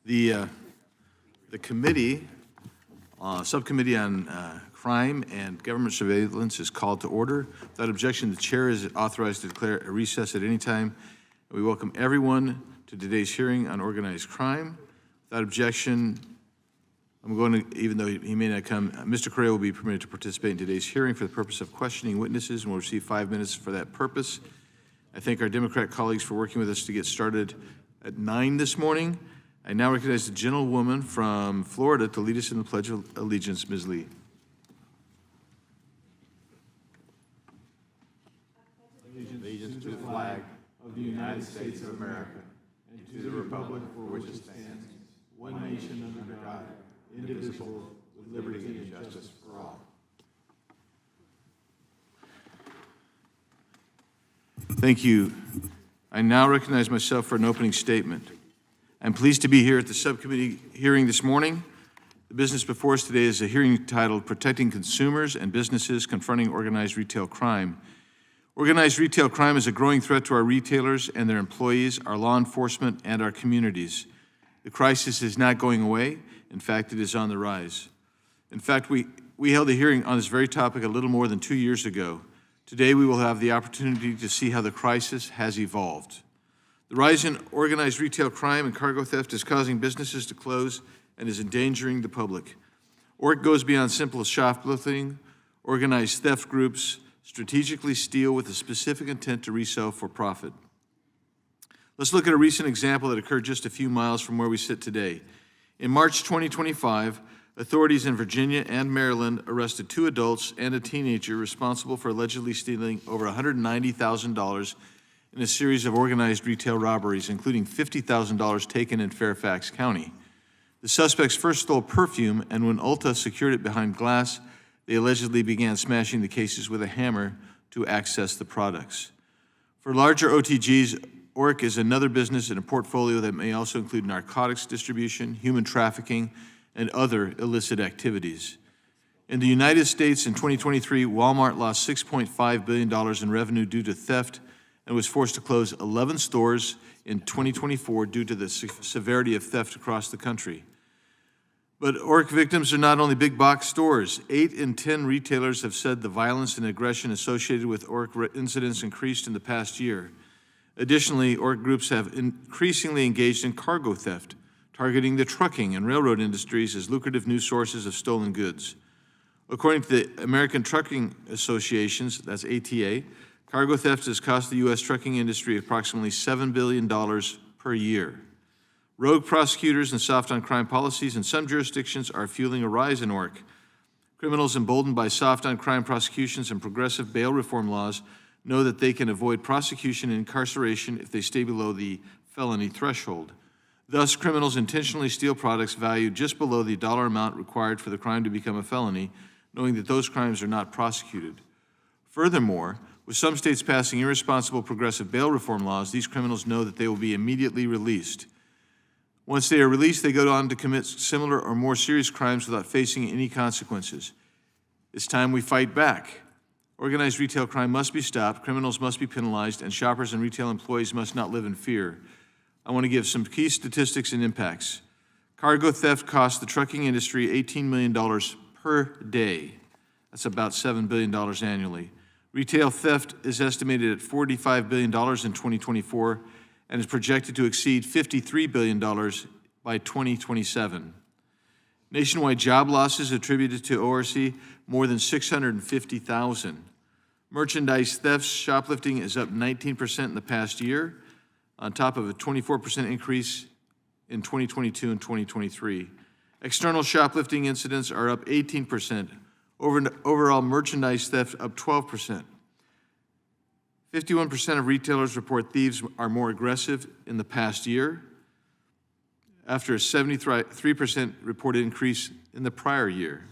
The committee, subcommittee on crime and government surveillance is called to order. Without objection, the chair is authorized to declare a recess at any time. We welcome everyone to today's hearing on organized crime. Without objection, I'm going to, even though he may not come, Mr. Correa will be permitted to participate in today's hearing for the purpose of questioning witnesses and will receive 5 minutes for that purpose. I thank our Democrat colleagues for working with us to get started at 9 this morning. I now recognize the gentlewoman from Florida to lead us in the Pledge of Allegiance, Ms. Lee. Allegiance to the flag of the United States of America and to the republic for which it stands, one nation under God, indivisible, with liberty and justice for all. Thank you. I now recognize myself for an opening statement. I'm pleased to be here at the subcommittee hearing this morning. The business before us today is a hearing titled Protecting Consumers and Businesses Confronting Organized Retail Crime. Organized retail crime is a growing threat to our retailers and their employees, our law enforcement, and our communities. The crisis is not going away. In fact, it is on the rise. In fact, we held a hearing on this very topic a little more than 2 years ago. Today, we will have the opportunity to see how the crisis has evolved. The rise in organized retail crime and cargo theft is causing businesses to close and is endangering the public. It goes beyond simple shoplifting. Organized theft groups strategically steal with a specific intent to resell for profit. Let's look at a recent example that occurred just a few miles from where we sit today. In March 2025, authorities in Virginia and Maryland arrested 2 adults and a teenager responsible for allegedly stealing over $190,000 in a series of organized retail robberies, including $50,000 taken in Fairfax County. The suspects first stole perfume, and when Ulta secured it behind glass, they allegedly began smashing the cases with a hammer to access the products. For larger OTGs, ORC is another business in a portfolio that may also include narcotics distribution, human trafficking, and other illicit activities. In the United States in 2023, Walmart lost $6.5 billion in revenue due to theft and was forced to close 11 stores in 2024 due to the severity of theft across the country. But ORC victims are not only big box stores. 8 in 10 retailers have said the violence and aggression associated with ORC incidents increased in the past year. Additionally, ORC groups have increasingly engaged in cargo theft, targeting the trucking and railroad industries as lucrative new sources of stolen goods. According to the American Trucking Associations, that's ATA, cargo theft has cost the U.S. trucking industry approximately $7 billion per year. Rogue prosecutors and soft-on-crime policies in some jurisdictions are fueling a rise in ORC. Criminals emboldened by soft-on-crime prosecutions and progressive bail reform laws know that they can avoid prosecution and incarceration if they stay below the felony threshold. Thus, criminals intentionally steal products valued just below the dollar amount required for the crime to become a felony, knowing that those crimes are not prosecuted. Furthermore, with some states passing irresponsible progressive bail reform laws, these criminals know that they will be immediately released. Once they are released, they go on to commit similar or more serious crimes without facing any consequences. It's time we fight back. Organized retail crime must be stopped, criminals must be penalized, and shoppers and retail employees must not live in fear. I want to give some key statistics and impacts. Cargo theft costs the trucking industry $18 million per day. That's about $7 billion annually. Retail theft is estimated at $45 billion in 2024 and is projected to exceed $53 billion by 2027. Nationwide job losses attributed to ORC, more than 650,000. Merchandise thefts, shoplifting is up 19% in the past year, on top of a 24% increase in 2022 and 2023. External shoplifting incidents are up 18%. Overall merchandise theft up 12%. 51% of retailers report thieves are more aggressive in the past year, after a 73% reported increase in the prior year.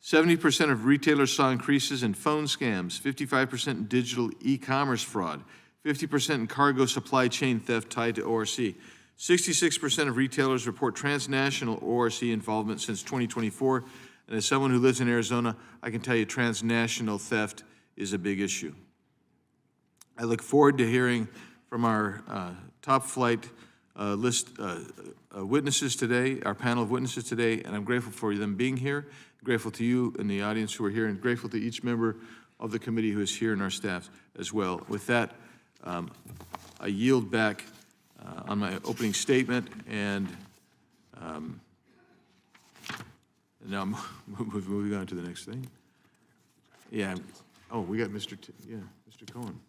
70% of retailers saw increases in phone scams, 55% in digital e-commerce fraud, 50% in cargo supply chain theft tied to ORC. 66% of retailers report transnational ORC involvement since 2024, and as someone who lives in Arizona, I can tell you transnational theft is a big issue. I look forward to hearing from our top flight witnesses today, our panel of witnesses today, and I'm grateful for them being here, grateful to you in the audience who are here, and grateful to each member of the committee who is here and our staff as well. With that, I yield back on my opening statement, and now I'm moving on to the next thing. Yeah. Oh, we got Mr. Cohen.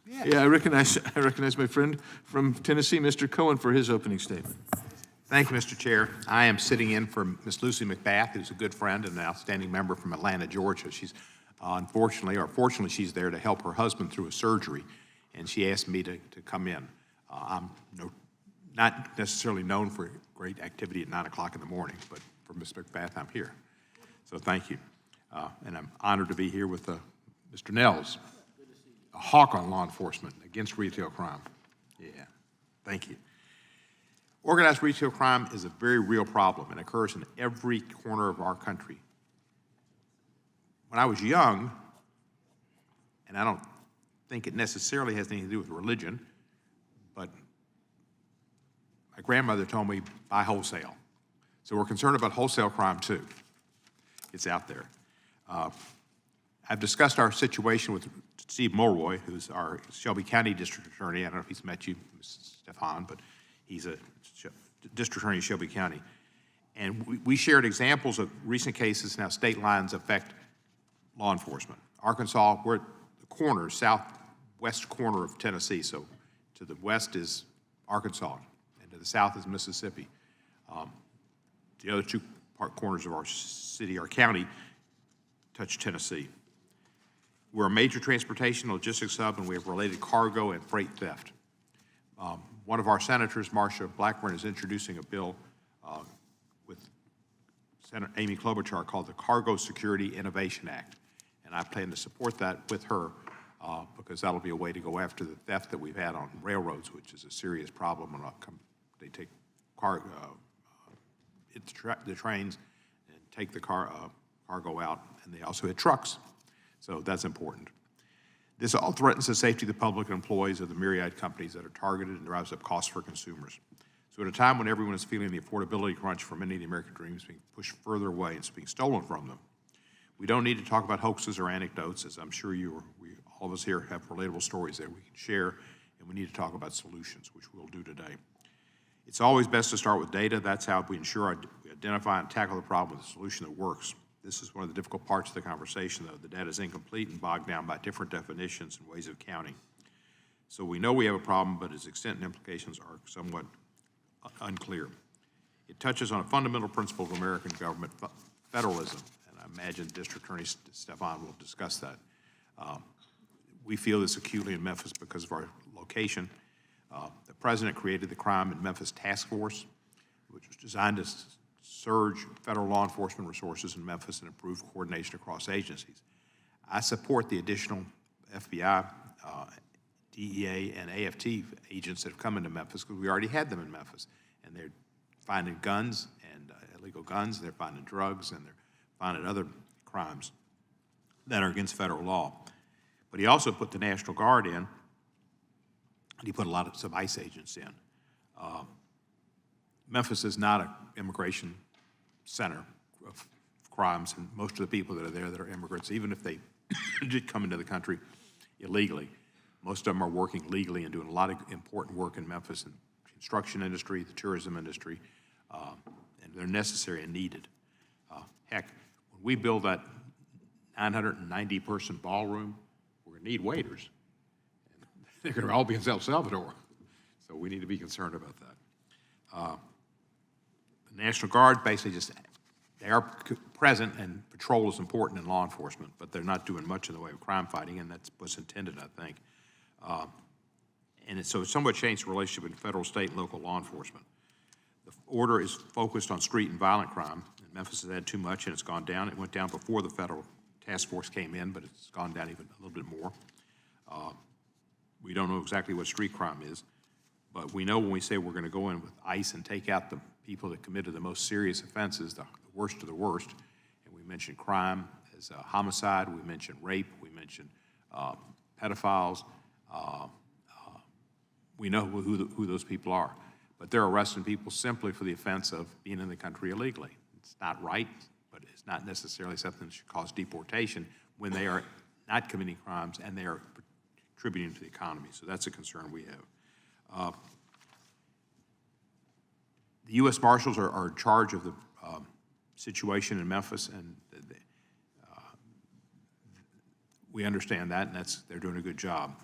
Yeah, I recognize my friend from Tennessee, Mr. Cohen, for his opening statement. Thank you, Mr. Chair. I am sitting in for Ms. Lucy McBath, who's a good friend and an outstanding member from Atlanta, Georgia. She's fortunately, she's there to help her husband through a surgery, and she asked me to come in. I'm not necessarily known for great activity at 9 o'clock in the morning, but for Ms. McBath, I'm here. So thank you. And I'm honored to be here with Mr. Nels, a hawk on law enforcement against retail crime. Yeah, thank you. Organized retail crime is a very real problem and occurs in every corner of our country. When I was young, and I don't think it necessarily has anything to do with religion, but my grandmother told me buy wholesale. So we're concerned about wholesale crime too. It's out there. I've discussed our situation with Steve Mulroy, who's our Shelby County District Attorney. I don't know if he's met you, Ms. Stefan, but he's a District Attorney of Shelby County. And we shared examples of recent cases and how state lines affect law enforcement. Arkansas, we're at the corner, southwest corner of Tennessee. So to the west is Arkansas, and to the south is Mississippi. The other two corners of our city, our county, touch Tennessee. We're a major transportation logistics hub, and we have related cargo and freight theft. One of our senators, Marsha Blackburn, is introducing a bill with Senator Amy Klobuchar called the Cargo Security Innovation Act. And I plan to support that with her because that'll be a way to go after the theft that we've had on railroads, which is a serious problem. And they take the trains and take the cargo out, and they also hit trucks. So that's important. This all threatens the safety of the public and employees of the myriad companies that are targeted and drives up costs for consumers. So at a time when everyone is feeling the affordability crunch for many of the American dreams being pushed further away and it's being stolen from them, we don't need to talk about hoaxes or anecdotes, as I'm sure all of us here have relatable stories that we can share, and we need to talk about solutions, which we'll do today. It's always best to start with data. That's how we ensure we identify and tackle the problem with a solution that works. This is one of the difficult parts of the conversation, though. The data is incomplete and bogged down by different definitions and ways of counting. So we know we have a problem, but its extent and implications are somewhat unclear. It touches on a fundamental principle of American government, federalism, and I imagine District Attorney Stefan will discuss that. We feel this acutely in Memphis because of our location. The President created the Crime in Memphis Task Force, which was designed to surge federal law enforcement resources in Memphis and improve coordination across agencies. I support the additional FBI, DEA, and AFT agents that have come into Memphis because we already had them in Memphis. And they're finding guns and illegal guns, and they're finding drugs, and they're finding other crimes that are against federal law. But he also put the National Guard in, and he put some ICE agents in. Memphis is not an immigration center of crimes, and most of the people that are there that are immigrants, even if they did come into the country illegally, most of them are working legally and doing a lot of important work in Memphis in the construction industry, the tourism industry, and they're necessary and needed. Heck, when we build that 990-person ballroom, we're going to need waiters. They're going to all be in El Salvador, so we need to be concerned about that. The National Guard basically they are present, and patrol is important in law enforcement, but they're not doing much in the way of crime fighting, and that's what's intended, I think. So it's somewhat changed the relationship between federal, state, and local law enforcement. The order is focused on street and violent crime. And Memphis has had too much, and it's gone down. It went down before the federal task force came in, but it's gone down even a little bit more. We don't know exactly what street crime is, but we know when we say we're going to go in with ICE and take out the people that committed the most serious offenses, the worst of the worst, and we mentioned crime as homicide, we mentioned rape, we mentioned pedophiles. We know who those people are. but they're arresting people simply for the offense of being in the country illegally. It's not right, but it's not necessarily something that should cause deportation when they are not committing crimes and they are contributing to the economy. So that's a concern we have. The U.S. Marshals are in charge of the situation in Memphis, and we understand that, and they're doing a good job.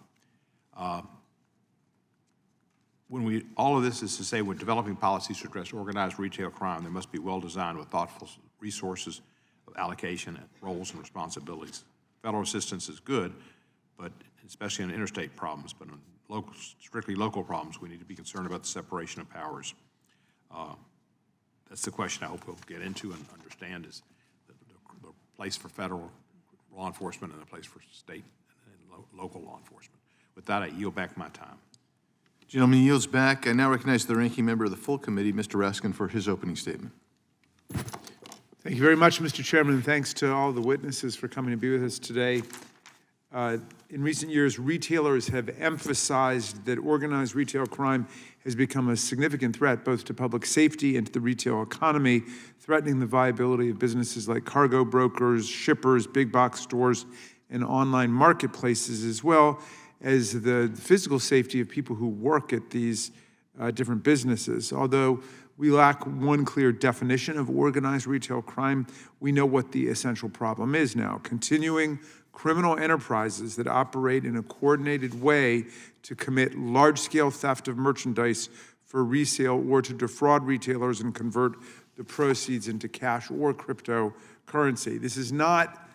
All of this is to say, when developing policies to address organized retail crime, they must be well-designed with thoughtful resources of allocation, and roles, and responsibilities. Federal assistance is good, but especially on interstate problems, but on strictly local problems, we need to be concerned about the separation of powers. That's the question I hope we'll get into and understand, is the place for federal law enforcement and the place for state and local law enforcement. With that, I yield back my time. Gentleman yields back. I now recognize the ranking member of the full committee, Mr. Raskin, for his opening statement. Thank you very much, Mr. Chairman, and thanks to all the witnesses for coming to be with us today. In recent years, retailers have emphasized that organized retail crime has become a significant threat both to public safety and to the retail economy, threatening the viability of businesses like cargo brokers, shippers, big box stores, and online marketplaces, as well as the physical safety of people who work at these different businesses. Although we lack one clear definition of organized retail crime, we know what the essential problem is now: continuing criminal enterprises that operate in a coordinated way to commit large-scale theft of merchandise for resale or to defraud retailers and convert the proceeds into cash or cryptocurrency. This is not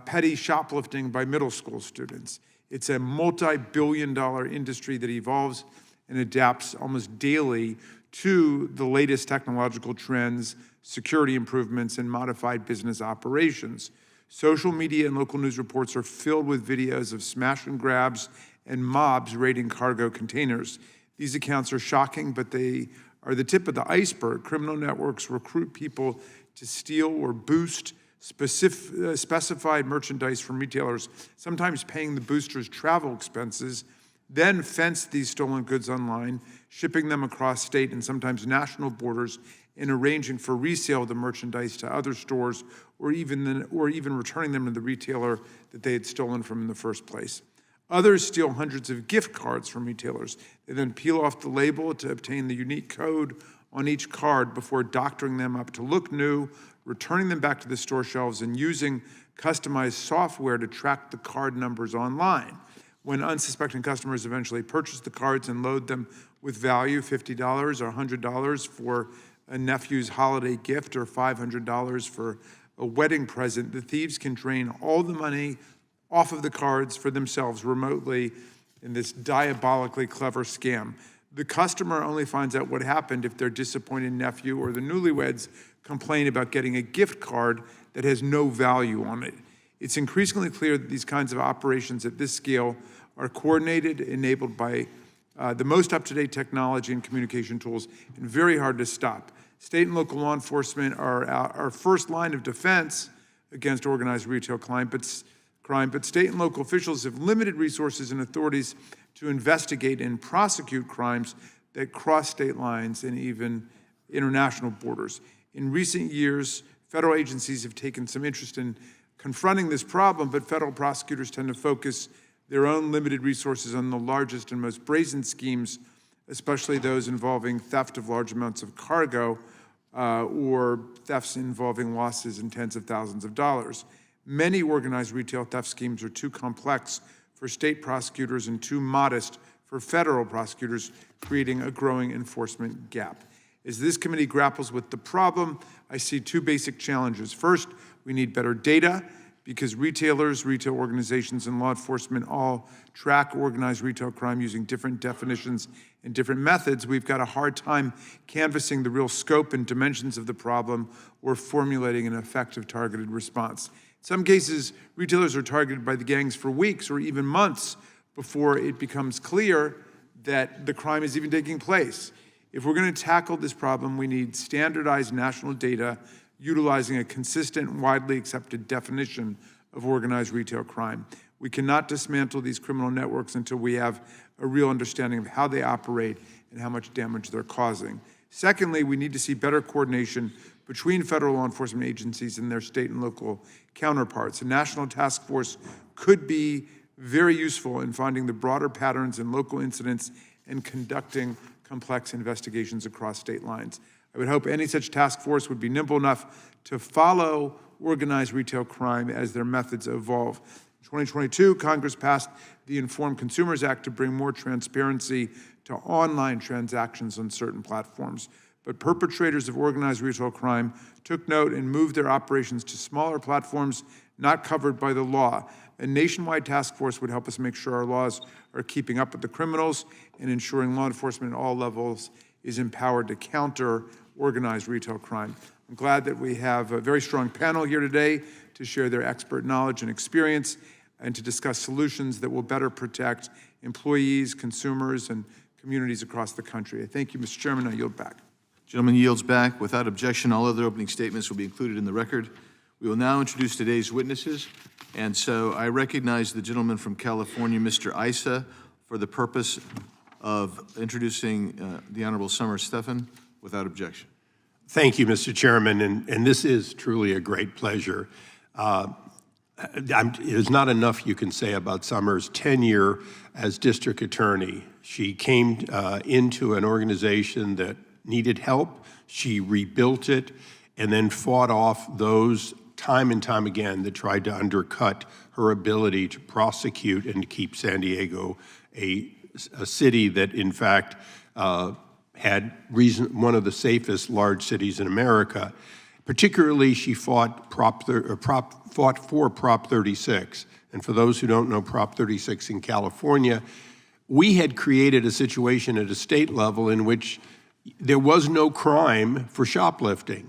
petty shoplifting by middle school students. It's a multi-billion-dollar industry that evolves and adapts almost daily to the latest technological trends, security improvements, and modified business operations. Social media and local news reports are filled with videos of smash and grabs and mobs raiding cargo containers. These accounts are shocking, but they are the tip of the iceberg. Criminal networks recruit people to steal or boost specified merchandise from retailers, sometimes paying the boosters travel expenses, then fence these stolen goods online, shipping them across state and sometimes national borders, and arranging for resale of the merchandise to other stores, or even returning them to the retailer that they had stolen from in the first place. Others steal hundreds of gift cards from retailers. They then peel off the label to obtain the unique code on each card before doctoring them up to look new, returning them back to the store shelves, and using customized software to track the card numbers online. When unsuspecting customers eventually purchase the cards and load them with value, $50 or $100 for a nephew's holiday gift or $500 for a wedding present, the thieves can drain all the money off of the cards for themselves remotely in this diabolically clever scam. The customer only finds out what happened if their disappointed nephew or the newlyweds complain about getting a gift card that has no value on it. It's increasingly clear that these kinds of operations at this scale are coordinated, enabled by the most up-to-date technology and communication tools, and very hard to stop. State and local law enforcement are our first line of defense against organized retail crime, but state and local officials have limited resources and authorities to investigate and prosecute crimes that cross state lines and even international borders. In recent years, federal agencies have taken some interest in confronting this problem, but federal prosecutors tend to focus their own limited resources on the largest and most brazen schemes, especially those involving theft of large amounts of cargo or thefts involving losses in tens of thousands of dollars. Many organized retail theft schemes are too complex for state prosecutors and too modest for federal prosecutors, creating a growing enforcement gap. As this committee grapples with the problem, I see two basic challenges. First, we need better data, because retailers, retail organizations, and law enforcement all track organized retail crime using different definitions and different methods. We've got a hard time canvassing the real scope and dimensions of the problem or formulating an effective targeted response. In some cases, retailers are targeted by the gangs for weeks or even months before it becomes clear that the crime is even taking place. If we're going to tackle this problem, we need standardized national data utilizing a consistent, widely accepted definition of organized retail crime. We cannot dismantle these criminal networks until we have a real understanding of how they operate and how much damage they're causing. Secondly, we need to see better coordination between federal law enforcement agencies and their state and local counterparts. A national task force could be very useful in finding the broader patterns in local incidents and conducting complex investigations across state lines. I would hope any such task force would be nimble enough to follow organized retail crime as their methods evolve. In 2022, Congress passed the Informed Consumers Act to bring more transparency to online transactions on certain platforms. But perpetrators of organized retail crime took note and moved their operations to smaller platforms not covered by the law. A nationwide task force would help us make sure our laws are keeping up with the criminals and ensuring law enforcement at all levels is empowered to counter organized retail crime. I'm glad that we have a very strong panel here today to share their expert knowledge and experience and to discuss solutions that will better protect employees, consumers, and communities across the country. I thank you, Mr. Chairman. I yield back. Gentleman yields back. Without objection, all other opening statements will be included in the record. We will now introduce today's witnesses. And so I recognize the gentleman from California, Mr. Issa, for the purpose of introducing the Honorable Summer Stephan, without objection. Thank you, Mr. Chairman, and this is truly a great pleasure. There's not enough you can say about Summer's tenure as district attorney. She came into an organization that needed help. She rebuilt it and then fought off those time and time again that tried to undercut her ability to prosecute and to keep San Diego a city that, in fact, had one of the safest large cities in America. Particularly, she fought for Prop 36. And for those who don't know Prop 36 in California, we had created a situation at a state level in which there was no crime for shoplifting.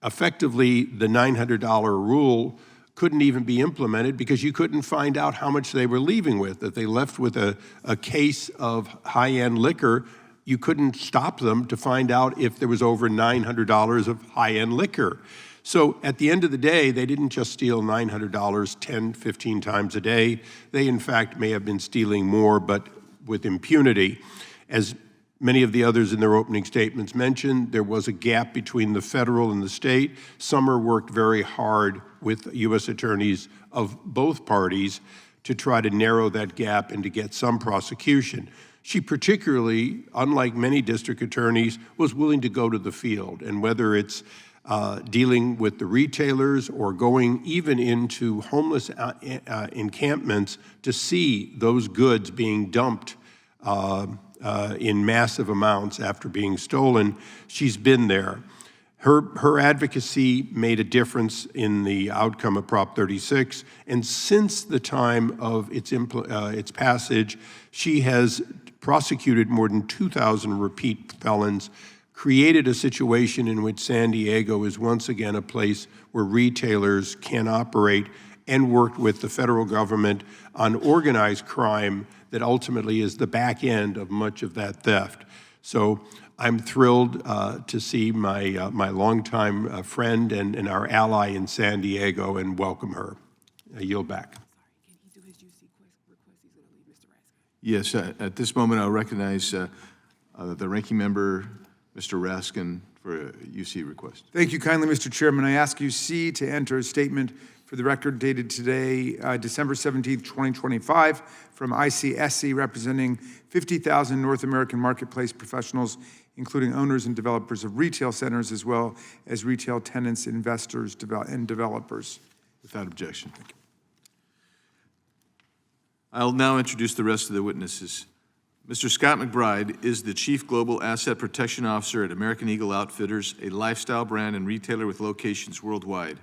Effectively, the $900 rule couldn't even be implemented because you couldn't find out how much they were leaving with. If they left with a case of high-end liquor, you couldn't stop them to find out if there was over $900 of high-end liquor. So at the end of the day, they didn't just steal $900 10, 15 times a day. They, in fact, may have been stealing more, but with impunity. As many of the others in their opening statements mentioned, there was a gap between the federal and the state. Summer worked very hard with U.S. attorneys of both parties to try to narrow that gap and to get some prosecution. She particularly, unlike many district attorneys, was willing to go to the field. And whether it's dealing with the retailers or going even into homeless encampments to see those goods being dumped in massive amounts after being stolen, she's been there. Her advocacy made a difference in the outcome of Prop 36, and since the time of its passage, she has prosecuted more than 2,000 repeat felons, created a situation in which San Diego is once again a place where retailers can operate, and worked with the federal government on organized crime that ultimately is the back end of much of that theft. So I'm thrilled to see my longtime friend and our ally in San Diego and welcome her. I yield back. Yes, at this moment, I'll recognize the ranking member, Mr. Raskin, for a UC request. Thank you kindly, Mr. Chairman. I ask UC to enter a statement for the record dated today, December 17th, 2025, from ICSC, representing 50,000 North American marketplace professionals, including owners and developers of retail centers, as well as retail tenants, investors, and developers. Without objection. Thank you. I'll now introduce the rest of the witnesses. Mr. Scott McBride is the Chief Global Asset Protection Officer at American Eagle Outfitters, a lifestyle brand and retailer with locations worldwide.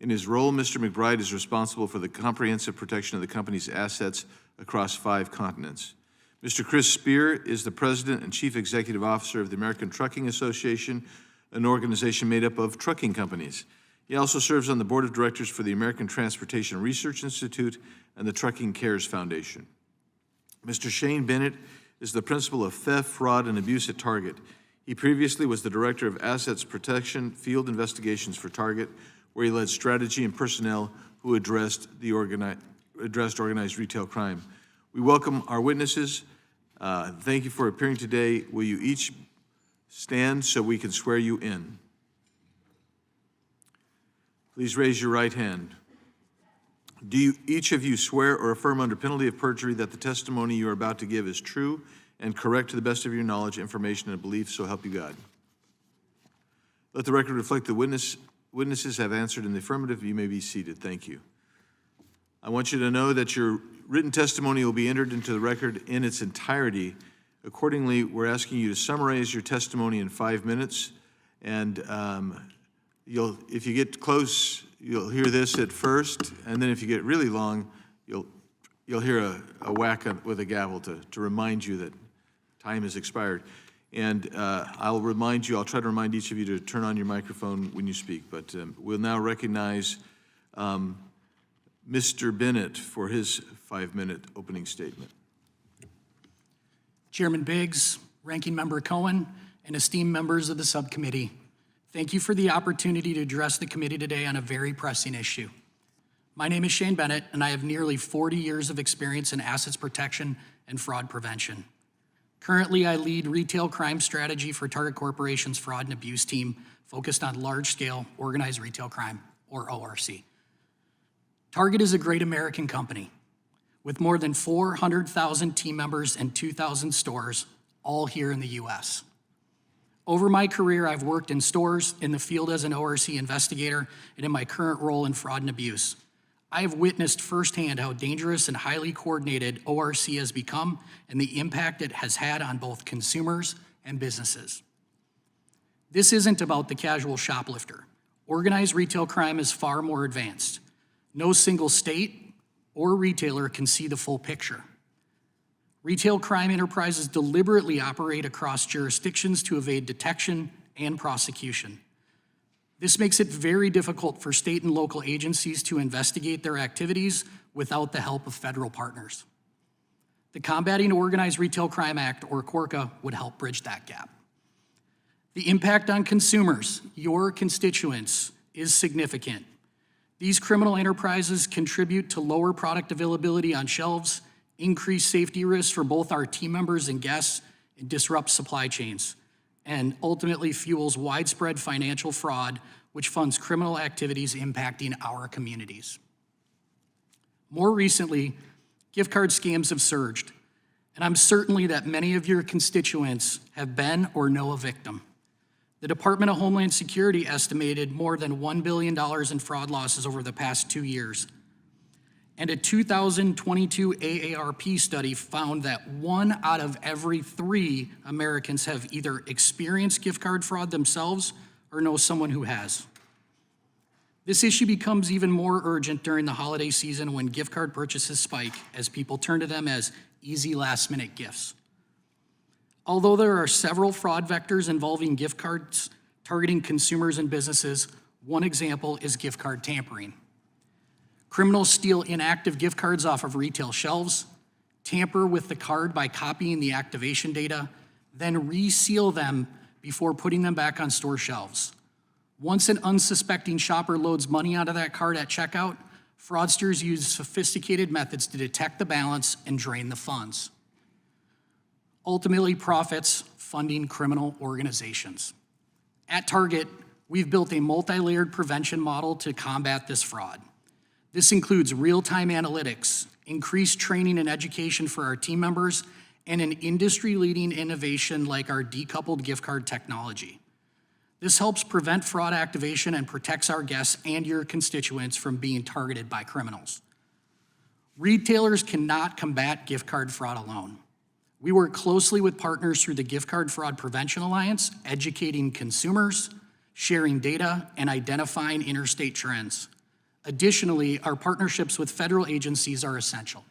In his role, Mr. McBride is responsible for the comprehensive protection of the company's assets across 5 continents. Mr. Chris Spear is the President and Chief Executive Officer of the American Trucking Association, an organization made up of trucking companies. He also serves on the Board of Directors for the American Transportation Research Institute and the Trucking Cares Foundation. Mr. Shane Bennett is the Principal of Theft, Fraud, and Abuse at Target. He previously was the Director of Assets Protection Field Investigations for Target, where he led strategy and personnel who addressed organized retail crime. We welcome our witnesses. Thank you for appearing today. Will you each stand so we can swear you in? Please raise your right hand. Do each of you swear or affirm under penalty of perjury that the testimony you are about to give is true and correct to the best of your knowledge, information, and belief, so help you God? Let the record reflect the witnesses have answered in the affirmative. You may be seated. Thank you. I want you to know that your written testimony will be entered into the record in its entirety. Accordingly, we're asking you to summarize your testimony in 5 minutes, and if you get close, you'll hear this at first, and then if you get really long, you'll hear a whack with a gavel to remind you that time has expired. And I'll try to remind each of you to turn on your microphone when you speak, but we'll now recognize Mr. Bennett for his 5-minute opening statement. Chairman Biggs, Ranking Member Cohen, and esteemed members of the subcommittee, thank you for the opportunity to address the committee today on a very pressing issue. My name is Shane Bennett, and I have nearly 40 years of experience in assets protection and fraud prevention. Currently, I lead retail crime strategy for Target Corporation's fraud and abuse team focused on large-scale organized retail crime, or ORC. Target is a great American company with more than 400,000 team members and 2,000 stores, all here in the U.S. Over my career, I've worked in stores, in the field as an ORC investigator, and in my current role in fraud and abuse. I have witnessed firsthand how dangerous and highly coordinated ORC has become and the impact it has had on both consumers and businesses. This isn't about the casual shoplifter. Organized retail crime is far more advanced. No single state or retailer can see the full picture. Retail crime enterprises deliberately operate across jurisdictions to evade detection and prosecution. This makes it very difficult for state and local agencies to investigate their activities without the help of federal partners. The Combating Organized Retail Crime Act, or CORCA, would help bridge that gap. The impact on consumers, your constituents, is significant. These criminal enterprises contribute to lower product availability on shelves, increase safety risks for both our team members and guests, and disrupt supply chains, and ultimately fuels widespread financial fraud, which funds criminal activities impacting our communities. More recently, gift card scams have surged, and I'm certain that many of your constituents have been or know a victim. The Department of Homeland Security estimated more than $1 billion in fraud losses over the past 2 years. And a 2022 AARP study found that 1 out of every 3 Americans have either experienced gift card fraud themselves or know someone who has. This issue becomes even more urgent during the holiday season when gift card purchases spike as people turn to them as easy last-minute gifts. Although there are several fraud vectors involving gift cards targeting consumers and businesses, one example is gift card tampering. Criminals steal inactive gift cards off of retail shelves, tamper with the card by copying the activation data, then reseal them before putting them back on store shelves. Once an unsuspecting shopper loads money onto that card at checkout, fraudsters use sophisticated methods to detect the balance and drain the funds. Ultimately, profits funding criminal organizations. At Target, we've built a multi-layered prevention model to combat this fraud. This includes real-time analytics, increased training and education for our team members, and an industry-leading innovation like our decoupled gift card technology. This helps prevent fraud activation and protects our guests and your constituents from being targeted by criminals. Retailers cannot combat gift card fraud alone. We work closely with partners through the Gift Card Fraud Prevention Alliance, educating consumers, sharing data, and identifying interstate trends. Additionally, our partnerships with federal agencies are essential.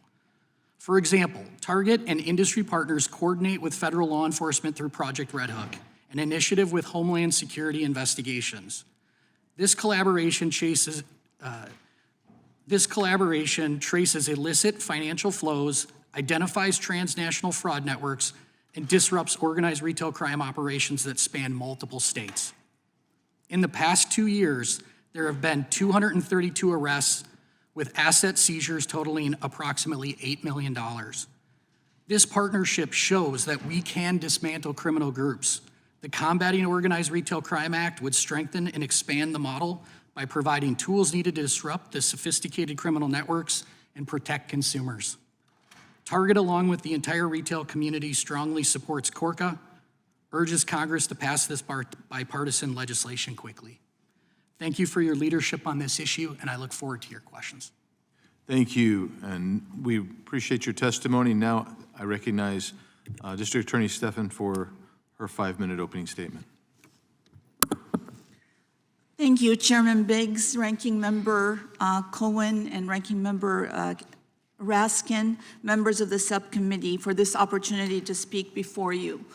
For example, Target and industry partners coordinate with federal law enforcement through Project Red Hook, an initiative with Homeland Security investigations. This collaboration traces illicit financial flows, identifies transnational fraud networks, and disrupts organized retail crime operations that span multiple states. In the past 2 years, there have been 232 arrests with asset seizures totaling approximately $8 million. This partnership shows that we can dismantle criminal groups. The Combating Organized Retail Crime Act would strengthen and expand the model by providing tools needed to disrupt the sophisticated criminal networks and protect consumers. Target, along with the entire retail community, strongly supports CORCA, urges Congress to pass this bipartisan legislation quickly. Thank you for your leadership on this issue, and I look forward to your questions. Thank you, and we appreciate your testimony. Now I recognize District Attorney Stephan for her 5-minute opening statement. Thank you, Chairman Biggs, Ranking Member Cohen, and Ranking Member Raskin, members of the subcommittee, for this opportunity to speak before you.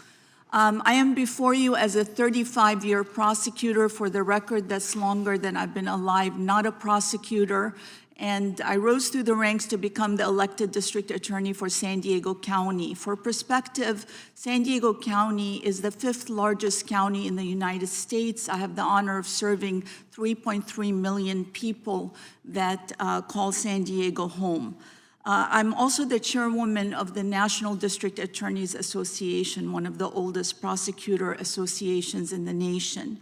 I am before you as a 35-year prosecutor. For the record, that's longer than I've been alive, not a prosecutor. And I rose through the ranks to become the elected district attorney for San Diego County. For perspective, San Diego County is the 5th largest county in the United States. I have the honor of serving 3.3 million people that call San Diego home. I'm also the chairwoman of the National District Attorneys Association, one of the oldest prosecutor associations in the nation.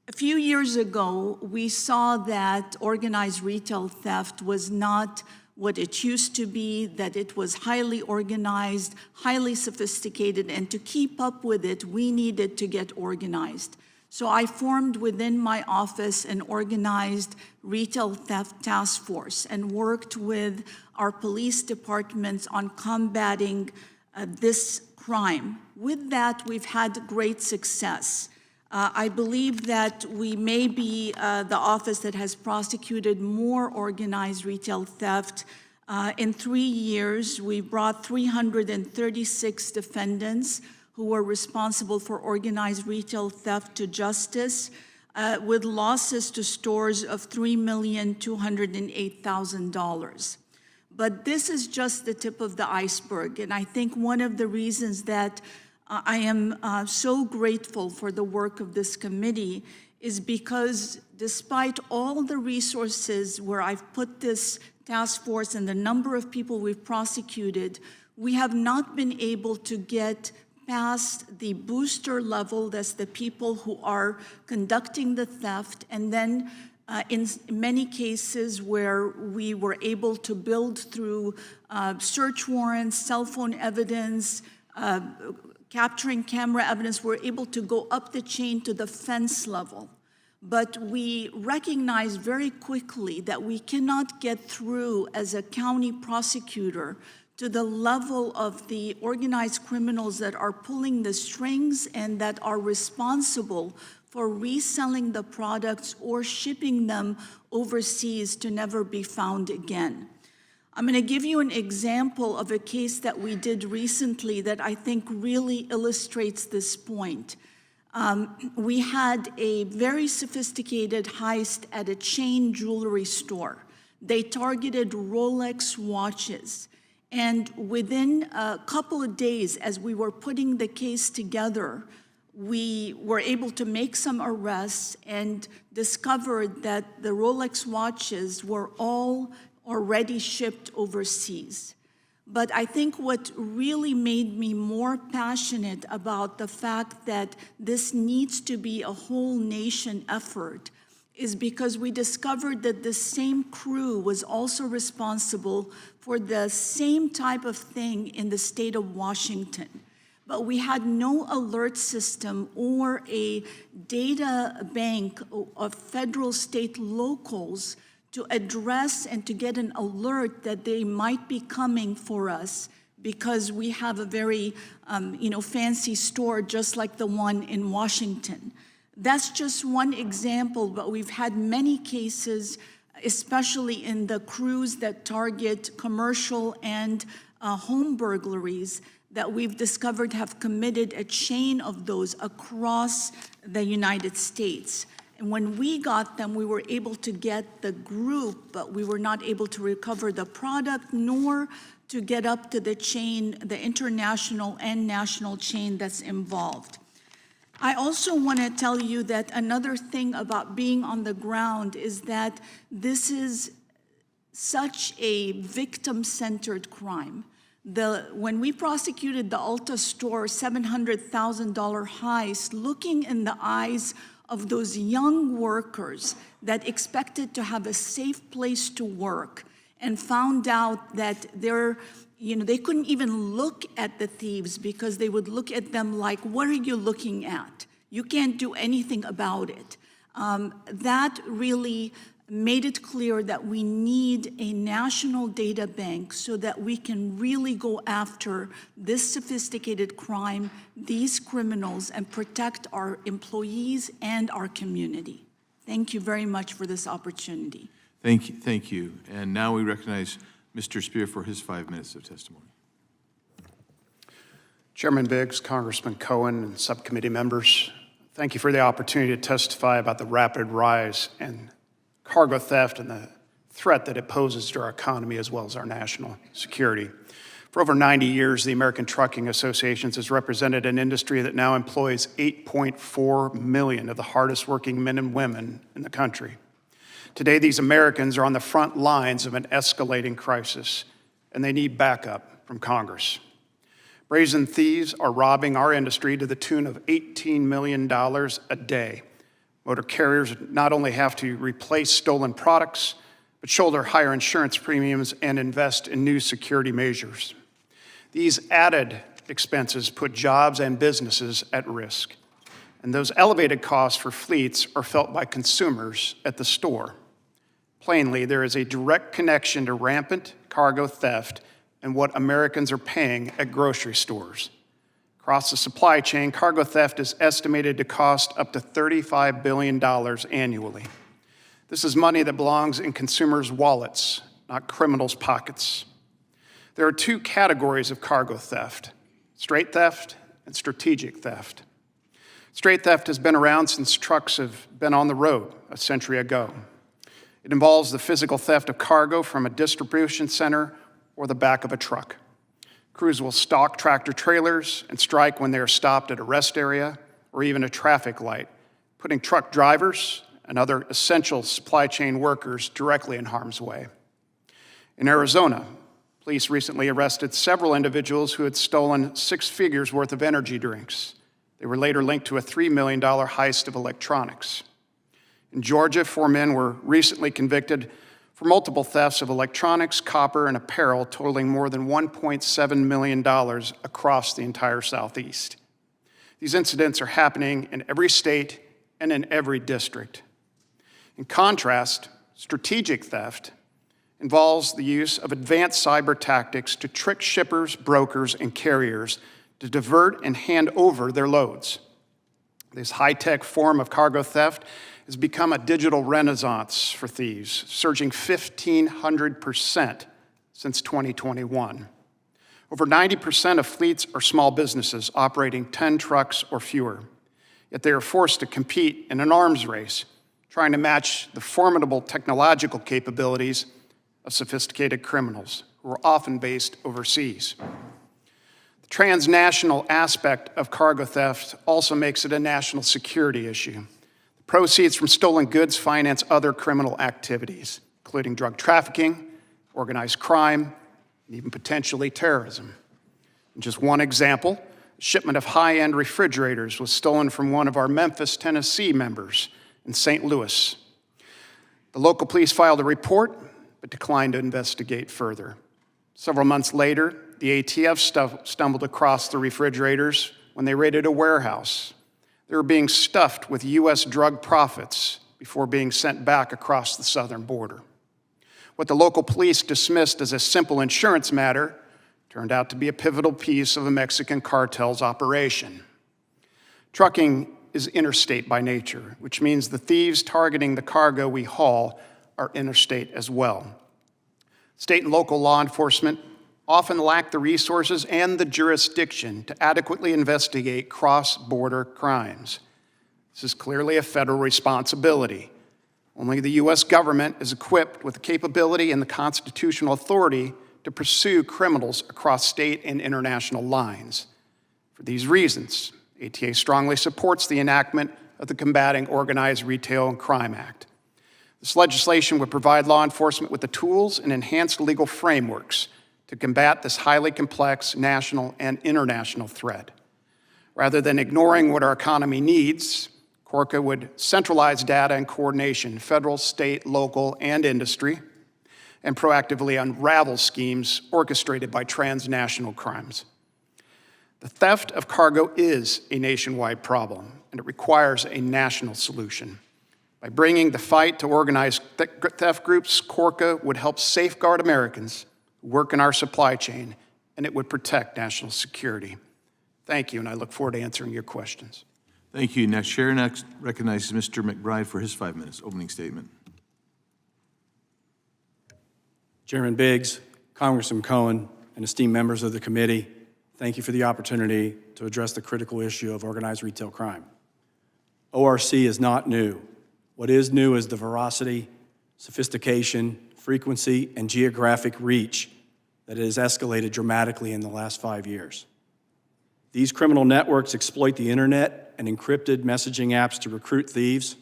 A few years ago, we saw that organized retail theft was not what it used to be, that it was highly organized, highly sophisticated, and to keep up with it, we needed to get organized. So I formed within my office an organized retail theft task force and worked with our police departments on combating this crime. With that, we've had great success. I believe that we may be the office that has prosecuted more organized retail theft. In 3 years, we brought 336 defendants who were responsible for organized retail theft to justice, with losses to stores of $3,208,000. But this is just the tip of the iceberg, and I think one of the reasons that I am so grateful for the work of this committee is because despite all the resources where I've put this task force and the number of people we've prosecuted, we have not been able to get past the booster level, that's the people who are conducting the theft, and then in many cases where we were able to build through search warrants, cell phone evidence, capturing camera evidence, we're able to go up the chain to the fence level. But we recognize very quickly that we cannot get through as a county prosecutor to the level of the organized criminals that are pulling the strings and that are responsible for reselling the products or shipping them overseas to never be found again. I'm going to give you an example of a case that we did recently that I think really illustrates this point. We had a very sophisticated heist at a chain jewelry store. They targeted Rolex watches. And within a couple of days, as we were putting the case together, we were able to make some arrests and discovered that the Rolex watches were all already shipped overseas. But I think what really made me more passionate about the fact that this needs to be a whole nation effort is because we discovered that the same crew was also responsible for the same type of thing in the state of Washington. But we had no alert system or a data bank of federal, state, locals to address and to get an alert that they might be coming for us because we have a very fancy store just like the one in Washington. That's just one example, but we've had many cases, especially in the crews that target commercial and home burglaries, that we've discovered have committed a chain of those across the United States. And when we got them, we were able to get the group, but we were not able to recover the product nor to get up to the chain, the international and national chain that's involved. I also want to tell you that another thing about being on the ground is that this is such a victim-centered crime. When we prosecuted the Ulta store $700,000 heist, looking in the eyes of those young workers that expected to have a safe place to work and found out that they couldn't even look at the thieves because they would look at them like, what are you looking at? You can't do anything about it. That really made it clear that we need a national data bank so that we can really go after this sophisticated crime, these criminals, and protect our employees and our community. Thank you very much for this opportunity. Thank you. And now we recognize Mr. Spear for his 5 minutes of testimony. Chairman Biggs, Congressman Cohen, and subcommittee members, thank you for the opportunity to testify about the rapid rise in cargo theft and the threat that it poses to our economy as well as our national security. For over 90 years, the American Trucking Association has represented an industry that now employs 8.4 million of the hardest working men and women in the country. Today, these Americans are on the front lines of an escalating crisis, and they need backup from Congress. Brazen thieves are robbing our industry to the tune of $18 million a day. Motor carriers not only have to replace stolen products, but shoulder higher insurance premiums and invest in new security measures. These added expenses put jobs and businesses at risk, and those elevated costs for fleets are felt by consumers at the store. Plainly, there is a direct connection to rampant cargo theft and what Americans are paying at grocery stores. Across the supply chain, cargo theft is estimated to cost up to $35 billion annually. This is money that belongs in consumers' wallets, not criminals' pockets. There are two categories of cargo theft: straight theft and strategic theft. Straight theft has been around since trucks have been on the road a century ago. It involves the physical theft of cargo from a distribution center or the back of a truck. Crews will stalk tractor trailers and strike when they are stopped at a rest area or even a traffic light, putting truck drivers and other essential supply chain workers directly in harm's way. In Arizona, police recently arrested several individuals who had stolen 6 figures worth of energy drinks. They were later linked to a $3 million heist of electronics. In Georgia, 4 men were recently convicted for multiple thefts of electronics, copper, and apparel totaling more than $1.7 million across the entire Southeast. These incidents are happening in every state and in every district. In contrast, strategic theft involves the use of advanced cyber tactics to trick shippers, brokers, and carriers to divert and hand over their loads. This high-tech form of cargo theft has become a digital renaissance for thieves, surging 1,500% since 2021. Over 90% of fleets are small businesses operating 10 trucks or fewer, yet they are forced to compete in an arms race, trying to match the formidable technological capabilities of sophisticated criminals who are often based overseas. The transnational aspect of cargo theft also makes it a national security issue. Proceeds from stolen goods finance other criminal activities, including drug trafficking, organized crime, and even potentially terrorism. In just one example, a shipment of high-end refrigerators was stolen from one of our Memphis, Tennessee members in St. Louis. The local police filed a report, but declined to investigate further. Several months later, the ATF stumbled across the refrigerators when they raided a warehouse. They were being stuffed with U.S. drug profits before being sent back across the southern border. What the local police dismissed as a simple insurance matter turned out to be a pivotal piece of a Mexican cartel's operation. Trucking is interstate by nature, which means the thieves targeting the cargo we haul are interstate as well. State and local law enforcement often lack the resources and the jurisdiction to adequately investigate cross-border crimes. This is clearly a federal responsibility. Only the U.S. government is equipped with the capability and the constitutional authority to pursue criminals across state and international lines. For these reasons, ATA strongly supports the enactment of the Combating Organized Retail and Crime Act. This legislation would provide law enforcement with the tools and enhanced legal frameworks to combat this highly complex national and international threat. Rather than ignoring what our economy needs, CORCA would centralize data and coordination, federal, state, local, and industry, and proactively unravel schemes orchestrated by transnational crimes. The theft of cargo is a nationwide problem, and it requires a national solution. By bringing the fight to organized theft groups, CORCA would help safeguard Americans who work in our supply chain, and it would protect national security. Thank you, and I look forward to answering your questions. Thank you. Next, Chair next recognizes Mr. McBride for his 5 minutes opening statement. Chairman Biggs, Congressman Cohen, and esteemed members of the committee, thank you for the opportunity to address the critical issue of organized retail crime. ORC is not new. What is new is the veracity, sophistication, frequency, and geographic reach that has escalated dramatically in the last 5 years. These criminal networks exploit the internet and encrypted messaging apps to recruit thieves,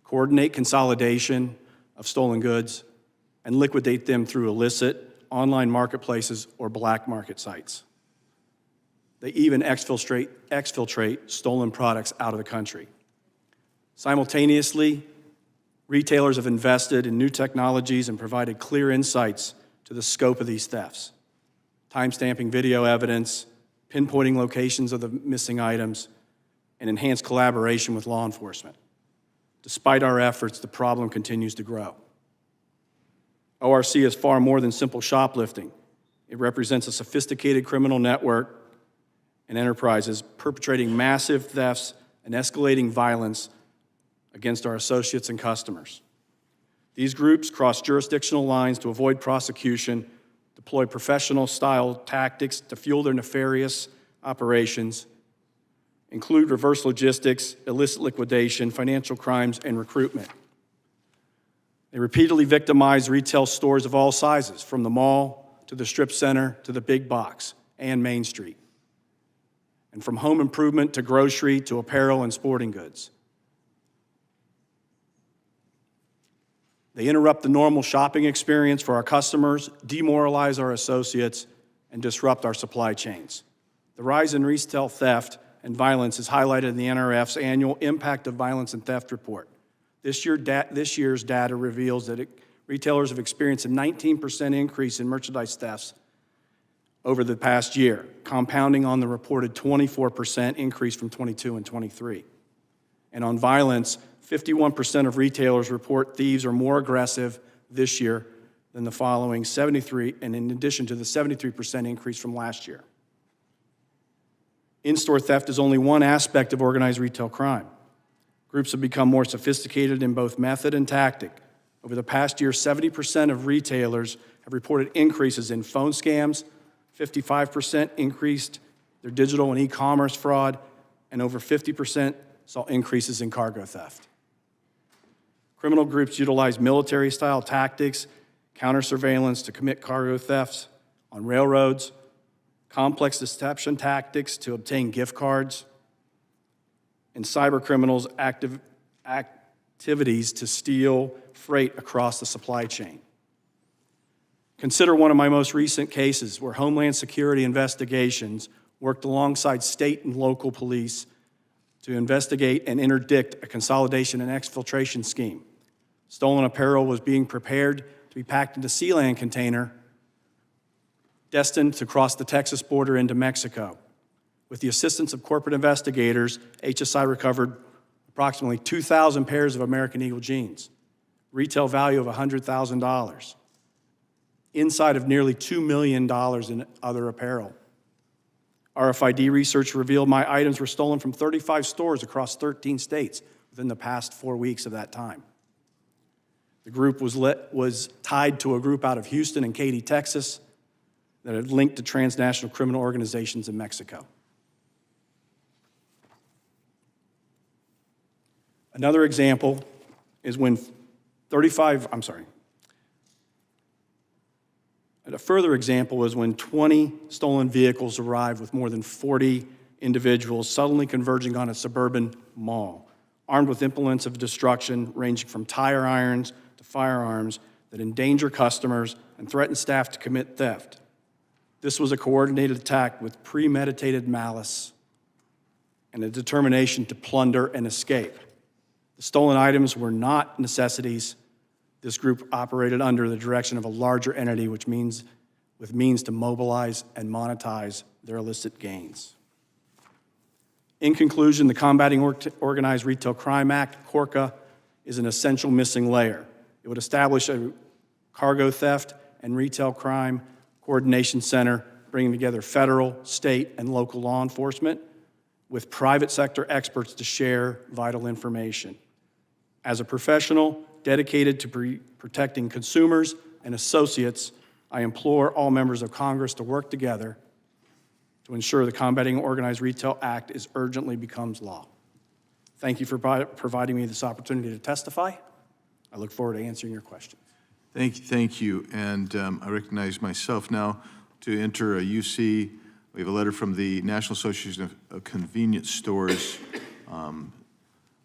coordinate consolidation of stolen goods, and liquidate them through illicit online marketplaces or black market sites. They even exfiltrate stolen products out of the country. Simultaneously, retailers have invested in new technologies and provided clear insights to the scope of these thefts, timestamping video evidence, pinpointing locations of the missing items, and enhanced collaboration with law enforcement. Despite our efforts, the problem continues to grow. ORC is far more than simple shoplifting. It represents a sophisticated criminal network and enterprises perpetrating massive thefts and escalating violence against our associates and customers. These groups cross jurisdictional lines to avoid prosecution, deploy professional-style tactics to fuel their nefarious operations, include reverse logistics, illicit liquidation, financial crimes, and recruitment. They repeatedly victimize retail stores of all sizes, from the mall to the strip center to the big box and Main Street, and from home improvement to grocery to apparel and sporting goods. They interrupt the normal shopping experience for our customers, demoralize our associates, and disrupt our supply chains. The rise in retail theft and violence is highlighted in the NRF's annual Impact of Violence and Theft report. This year's data reveals that retailers have experienced a 19% increase in merchandise thefts over the past year, compounding on the reported 24% increase from 22 and 23. And on violence, 51% of retailers report thieves are more aggressive this year than the following 73, and in addition to the 73% increase from last year. In-store theft is only one aspect of organized retail crime. Groups have become more sophisticated in both method and tactic. Over the past year, 70% of retailers have reported increases in phone scams, 55% increased their digital and e-commerce fraud, and over 50% saw increases in cargo theft. Criminal groups utilize military-style tactics, counter-surveillance to commit cargo thefts on railroads, complex deception tactics to obtain gift cards, and cyber criminals' activities to steal freight across the supply chain. Consider one of my most recent cases where Homeland Security investigations worked alongside state and local police to investigate and interdict a consolidation and exfiltration scheme. Stolen apparel was being prepared to be packed into a Sealand container destined to cross the Texas border into Mexico. With the assistance of corporate investigators, HSI recovered approximately 2,000 pairs of American Eagle jeans, retail value of $100,000, inside of nearly $2 million in other apparel. RFID research revealed my items were stolen from 35 stores across 13 states within the past 4 weeks of that time. The group was tied to a group out of Houston and Katy, Texas, that had linked to transnational criminal organizations in Mexico. Another example is when a further example was when 20 stolen vehicles arrived with more than 40 individuals suddenly converging on a suburban mall, armed with implements of destruction ranging from tire irons to firearms that endanger customers, and threatened staff to commit theft. This was a coordinated attack with premeditated malice and a determination to plunder and escape. The stolen items were not necessities. This group operated under the direction of a larger entity, with means to mobilize and monetize their illicit gains. In conclusion, the Combating Organized Retail Crime Act, CORCA, is an essential missing layer. It would establish a cargo theft and retail crime coordination center, bringing together federal, state, and local law enforcement with private sector experts to share vital information. As a professional dedicated to protecting consumers and associates, I implore all members of Congress to work together to ensure the Combating Organized Retail Act urgently becomes law. Thank you for providing me this opportunity to testify. I look forward to answering your questions. Thank you. And I recognize myself now to enter a UC. We have a letter from the National Association of Convenience Stores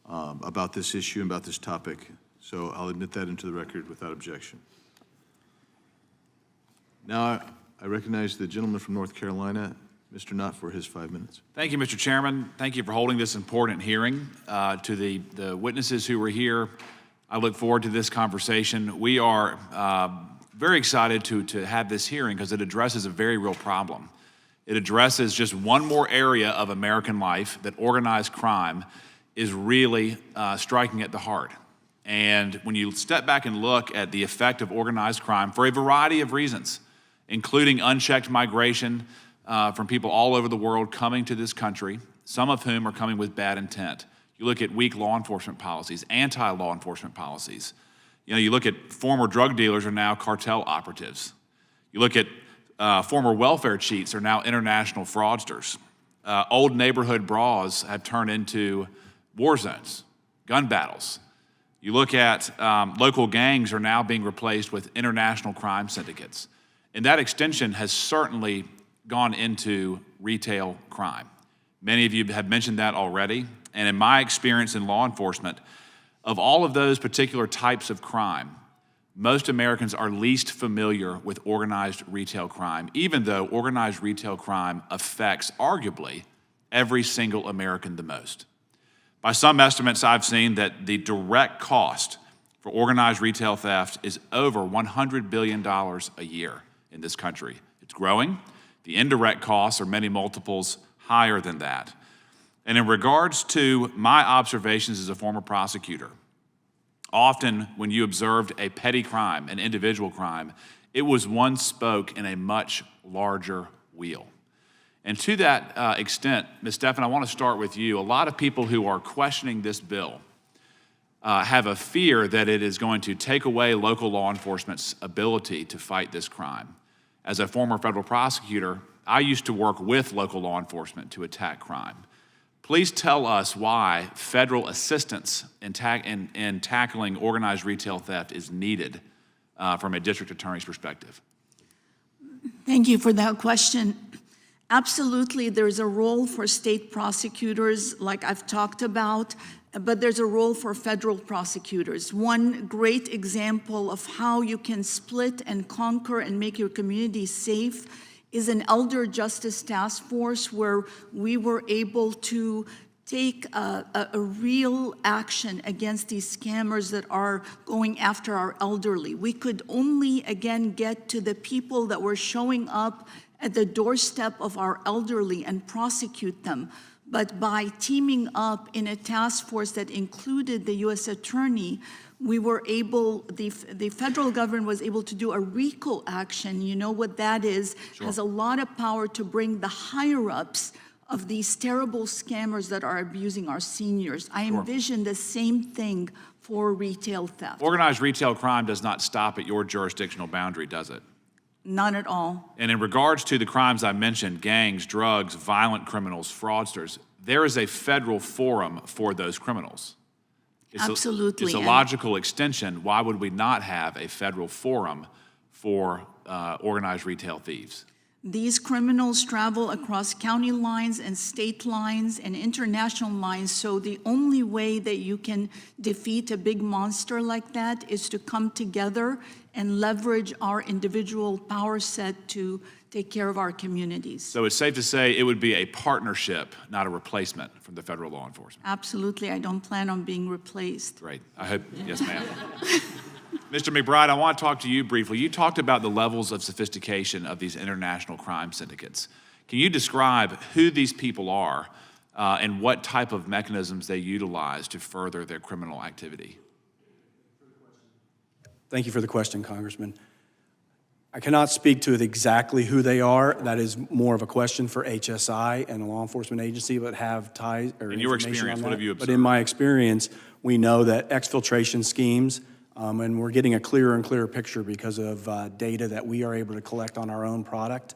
about this issue and about this topic. So I'll admit that into the record without objection. Now I recognize the gentleman from North Carolina, Mr. Knott, for his 5 minutes. Thank you, Mr. Chairman. Thank you for holding this important hearing. To the witnesses who were here, I look forward to this conversation. We are very excited to have this hearing because it addresses a very real problem. It addresses just one more area of American life that organized crime is really striking at the heart. And when you step back and look at the effect of organized crime for a variety of reasons, including unchecked migration from people all over the world coming to this country, some of whom are coming with bad intent. You look at weak law enforcement policies, anti-law enforcement policies. You look at former drug dealers are now cartel operatives. You look at former welfare cheats are now international fraudsters. Old neighborhood brawls have turned into war zones, gun battles. You look at local gangs are now being replaced with international crime syndicates. And that extension has certainly gone into retail crime. Many of you have mentioned that already. And in my experience in law enforcement, of all of those particular types of crime, most Americans are least familiar with organized retail crime, even though organized retail crime affects, arguably, every single American the most. By some estimates I've seen that the direct cost for organized retail theft is over $100 billion a year in this country. It's growing. The indirect costs are many multiples higher than that. And in regards to my observations as a former prosecutor, often when you observed a petty crime, an individual crime, it was one spoke in a much larger wheel. And to that extent, Ms. Stephan, I want to start with you. A lot of people who are questioning this bill have a fear that it is going to take away local law enforcement's ability to fight this crime. As a former federal prosecutor, I used to work with local law enforcement to attack crime. Please tell us why federal assistance in tackling organized retail theft is needed from a district attorney's perspective. Thank you for that question. Absolutely, there's a role for state prosecutors, like I've talked about, but there's a role for federal prosecutors. One great example of how you can split and conquer and make your community safe is an elder justice task force where we were able to take a real action against these scammers that are going after our elderly. We could only, again, get to the people that were showing up at the doorstep of our elderly and prosecute them. But by teaming up in a task force that included the U.S. Attorney, we were able, the federal government was able to do a RICO action. You know what that is? Sure. Has a lot of power to bring the higher-ups of these terrible scammers that are abusing our seniors. I envision the same thing for retail theft. Organized retail crime does not stop at your jurisdictional boundary, does it? None at all. And in regards to the crimes I mentioned, gangs, drugs, violent criminals, fraudsters, there is a federal forum for those criminals. Absolutely. It's a logical extension. Why would we not have a federal forum for organized retail thieves? These criminals travel across county lines and state lines and international lines, so the only way that you can defeat a big monster like that is to come together and leverage our individual power set to take care of our communities. So it's safe to say it would be a partnership, not a replacement from the federal law enforcement. Absolutely, I don't plan on being replaced. Great. I hope, yes, ma'am. Mr. McBride, I want to talk to you briefly. You talked about the levels of sophistication of these international crime syndicates. Can you describe who these people are and what type of mechanisms they utilize to further their criminal activity? Thank you for the question, Congressman. I cannot speak to it exactly who they are. That is more of a question for HSI and a law enforcement agency, but have ties or In your information experience, on what that. have you But observed? in my experience, we know that exfiltration schemes, and we're getting a clearer and clearer picture because of data that we are able to collect on our own product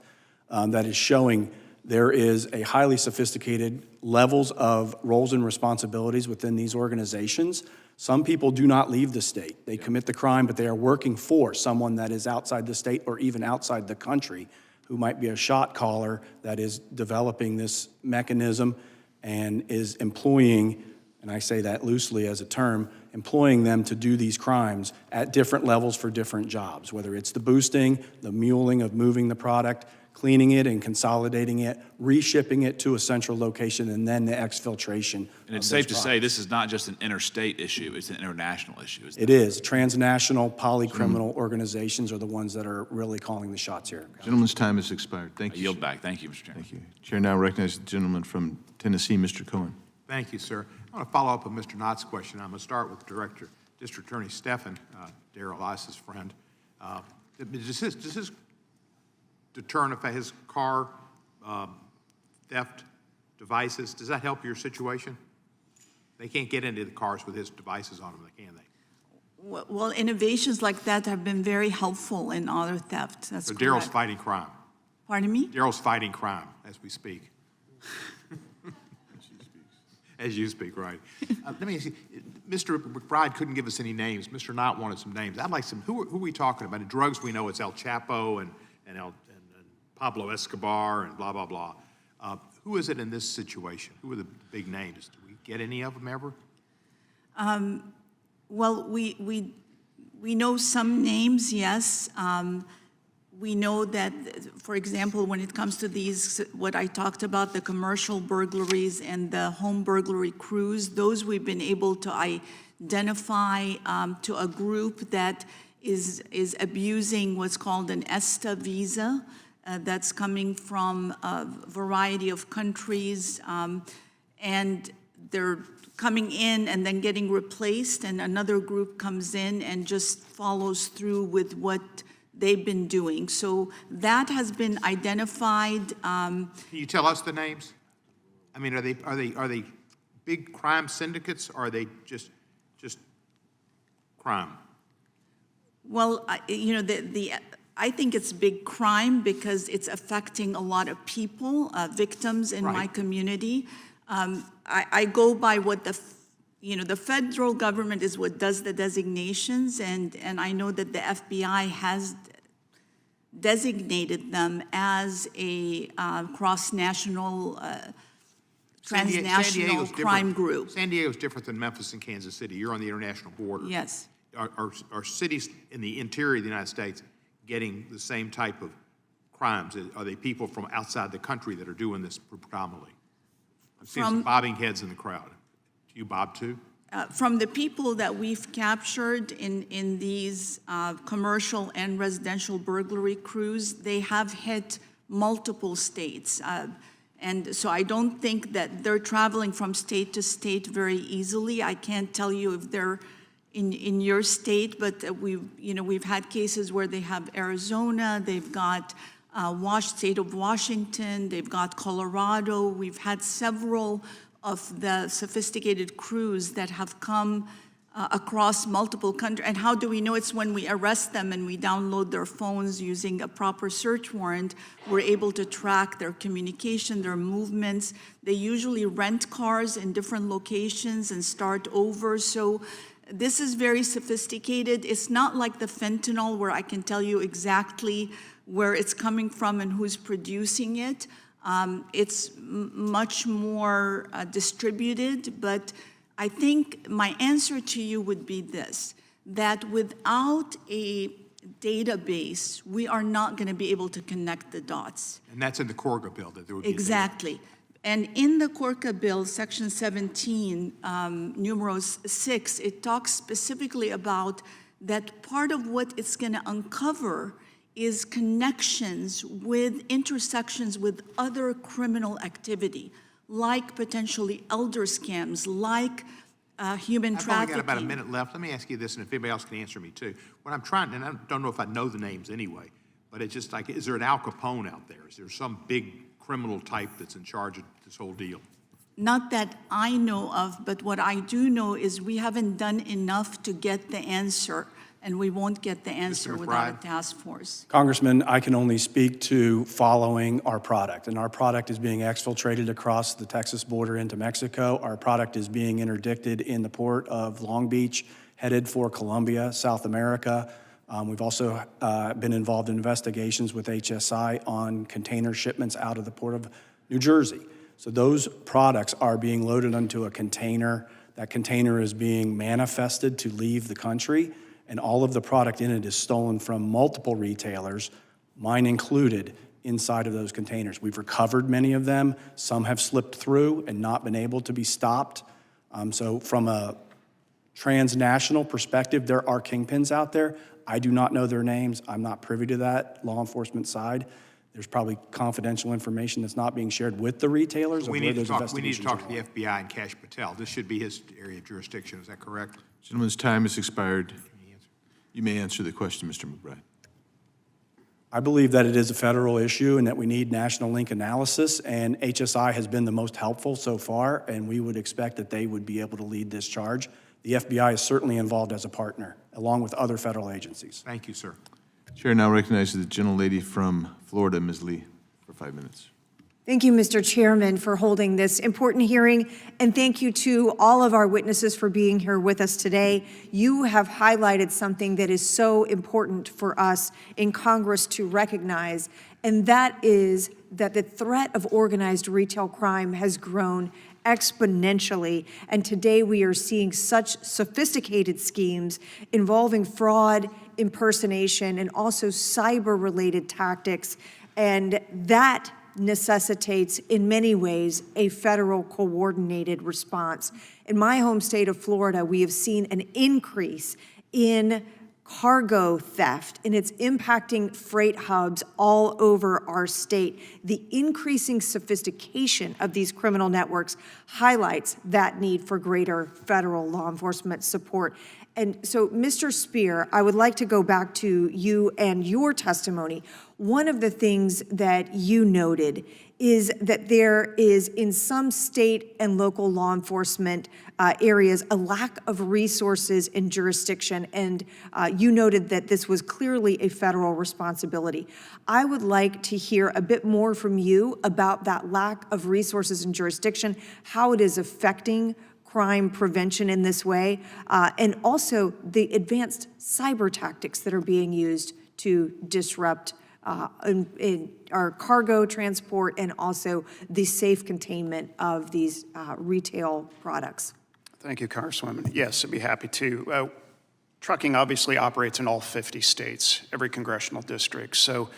that is showing there is a highly sophisticated levels of roles and responsibilities within these organizations. Some people do not leave the state. They commit the crime, but they are working for someone that is outside the state or even outside the country who might be a shot caller that is developing this mechanism and is employing, and I say that loosely as a term, employing them to do these crimes at different levels for different jobs, whether it's the boosting, the muling of moving the product, cleaning it and consolidating it, reshipping it to a central location, and then the exfiltration. And it's safe to say this is not just an interstate issue, it's an international issue. It is. Transnational polycriminal organizations are the ones that are really calling the shots here. Gentleman's time has expired. Thank I you. yield sir. back. Thank you, Mr. Chairman. Thank you. Chair now recognizes the gentleman from Tennessee, Mr. Cohen. Thank you, sir. I want to follow up on Mr. Knott's question. I'm going to start with Director, District Attorney Stephan, Darrell Ice's friend. Does his deterrent if his car theft devices, does that help your situation? They can't get into the cars with his devices on them, can they? Well, innovations like that have been very helpful in auto theft. That's So correct. Darrell's fighting crime. Pardon me? Darrell's fighting crime as we speak. As you speak, right. Let me ask you, Mr. McBride couldn't give us any names. Mr. Knott wanted some names. I'd like some, who are we talking about? In drugs, we know it's El Chapo and Pablo Escobar and blah, blah, blah. Who is it in this situation? Who are the big names? Do we get any of them ever? Well, we know some names, yes. We know that, for example, when it comes to these, what I talked about, the commercial burglaries and the home burglary crews, those we've been able to identify to a group that is abusing what's called an ESTA visa that's coming from a variety of countries, and they're coming in and then getting replaced, and another group comes in and just follows through with what they've been doing. So that has been identified. Can you tell us the names? I mean, are they big crime syndicates, or are they just crime? Well, I think it's big crime because it's affecting a lot of people, victims in my community. I go by what the federal government is what does the designations, and I know that the FBI has designated them as a cross-national, transnational crime group. San Diego's different than Memphis and Kansas City. You're on the international border. Yes. Are cities in the interior of the United States getting the same type of crimes? Are they people from outside the country that are doing this predominantly? I'm seeing some bobbing heads in the crowd. Do you bob too? From the people that we've captured in these commercial and residential burglary crews, they have hit multiple states. And so I don't think that they're traveling from state to state very easily. I can't tell you if they're in your state, but we've had cases where they have Arizona, they've got state of Washington, they've got Colorado. We've had several of the sophisticated crews that have come across multiple countries. And how do we know? It's when we arrest them and we download their phones using a proper search warrant, we're able to track their communication, their movements. They usually rent cars in different locations and start over. So this is very sophisticated. It's not like the fentanyl where I can tell you exactly where it's coming from and who's producing it. It's much more distributed, but I think my answer to you would be this, that without a database, we are not going to be able to connect the dots. And that's in the Corga bill, that there would be a database. Exactly. And in the Corca bill, section 17, numerals 6, it talks specifically about that part of what it's going to uncover is connections with intersections with other criminal activity, like potentially elder scams, like human I've only trafficking. got about a minute left. Let me ask you this, and if anybody else can answer me too. What I'm trying, and I don't know if I know the names anyway, but it's just like, is there an Al Capone out there? Is there some big criminal type that's in charge of this whole deal? Not that I know of, but what I do know is we haven't done enough to get the answer, and we won't get the answer without a McBride? task force. Congressman, I can only speak to following our product, and our product is being exfiltrated across the Texas border into Mexico. Our product is being interdicted in the port of Long Beach, headed for Colombia, South America. We've also been involved in investigations with HSI on container shipments out of the port of New Jersey. So those products are being loaded onto a container. That container is being manifested to leave the country, and all of the product in it is stolen from multiple retailers, mine included, inside of those containers. We've recovered many of them. Some have slipped through and not been able to be stopped. So from a transnational perspective, there are kingpins out there. I do not know their names. I'm not privy to that law enforcement side. There's probably confidential information that's not being shared with the retailers of We where need to those talk investigations to are. the FBI and Cash Patel. This should be his area of jurisdiction. Is that correct? Gentleman's time has expired. You may answer the question, Mr. McBride. I believe that it is a federal issue and that we need national link analysis, and HSI has been the most helpful so far, and we would expect that they would be able to lead this charge. The FBI is certainly involved as a partner, along with other federal agencies. Thank you, sir. Chair now recognizes the gentlelady from Florida, Ms. Lee, for 5 minutes. Thank you, Mr. Chairman, for holding this important hearing, and thank you to all of our witnesses for being here with us today. You have highlighted something that is so important for us in Congress to recognize, and that is that the threat of organized retail crime has grown exponentially, and today we are seeing such sophisticated schemes involving fraud, impersonation, and also cyber-related tactics, and that necessitates, in many ways, a federal coordinated response. In my home state of Florida, we have seen an increase in cargo theft, and it's impacting freight hubs all over our state. The increasing sophistication of these criminal networks highlights that need for greater federal law enforcement support. And so, Mr. Spear, I would like to go back to you and your testimony. One of the things that you noted is that there is, in some state and local law enforcement areas, a lack of resources and jurisdiction, and you noted that this was clearly a federal responsibility. I would like to hear a bit more from you about that lack of resources and jurisdiction, how it is affecting crime prevention in this way, and also the advanced cyber tactics that are being used to disrupt in our cargo transport and also the safe containment of these retail products. Thank you, Congresswoman. Yes, I'd be happy to. Trucking obviously operates in all 50 states, every congressional district. So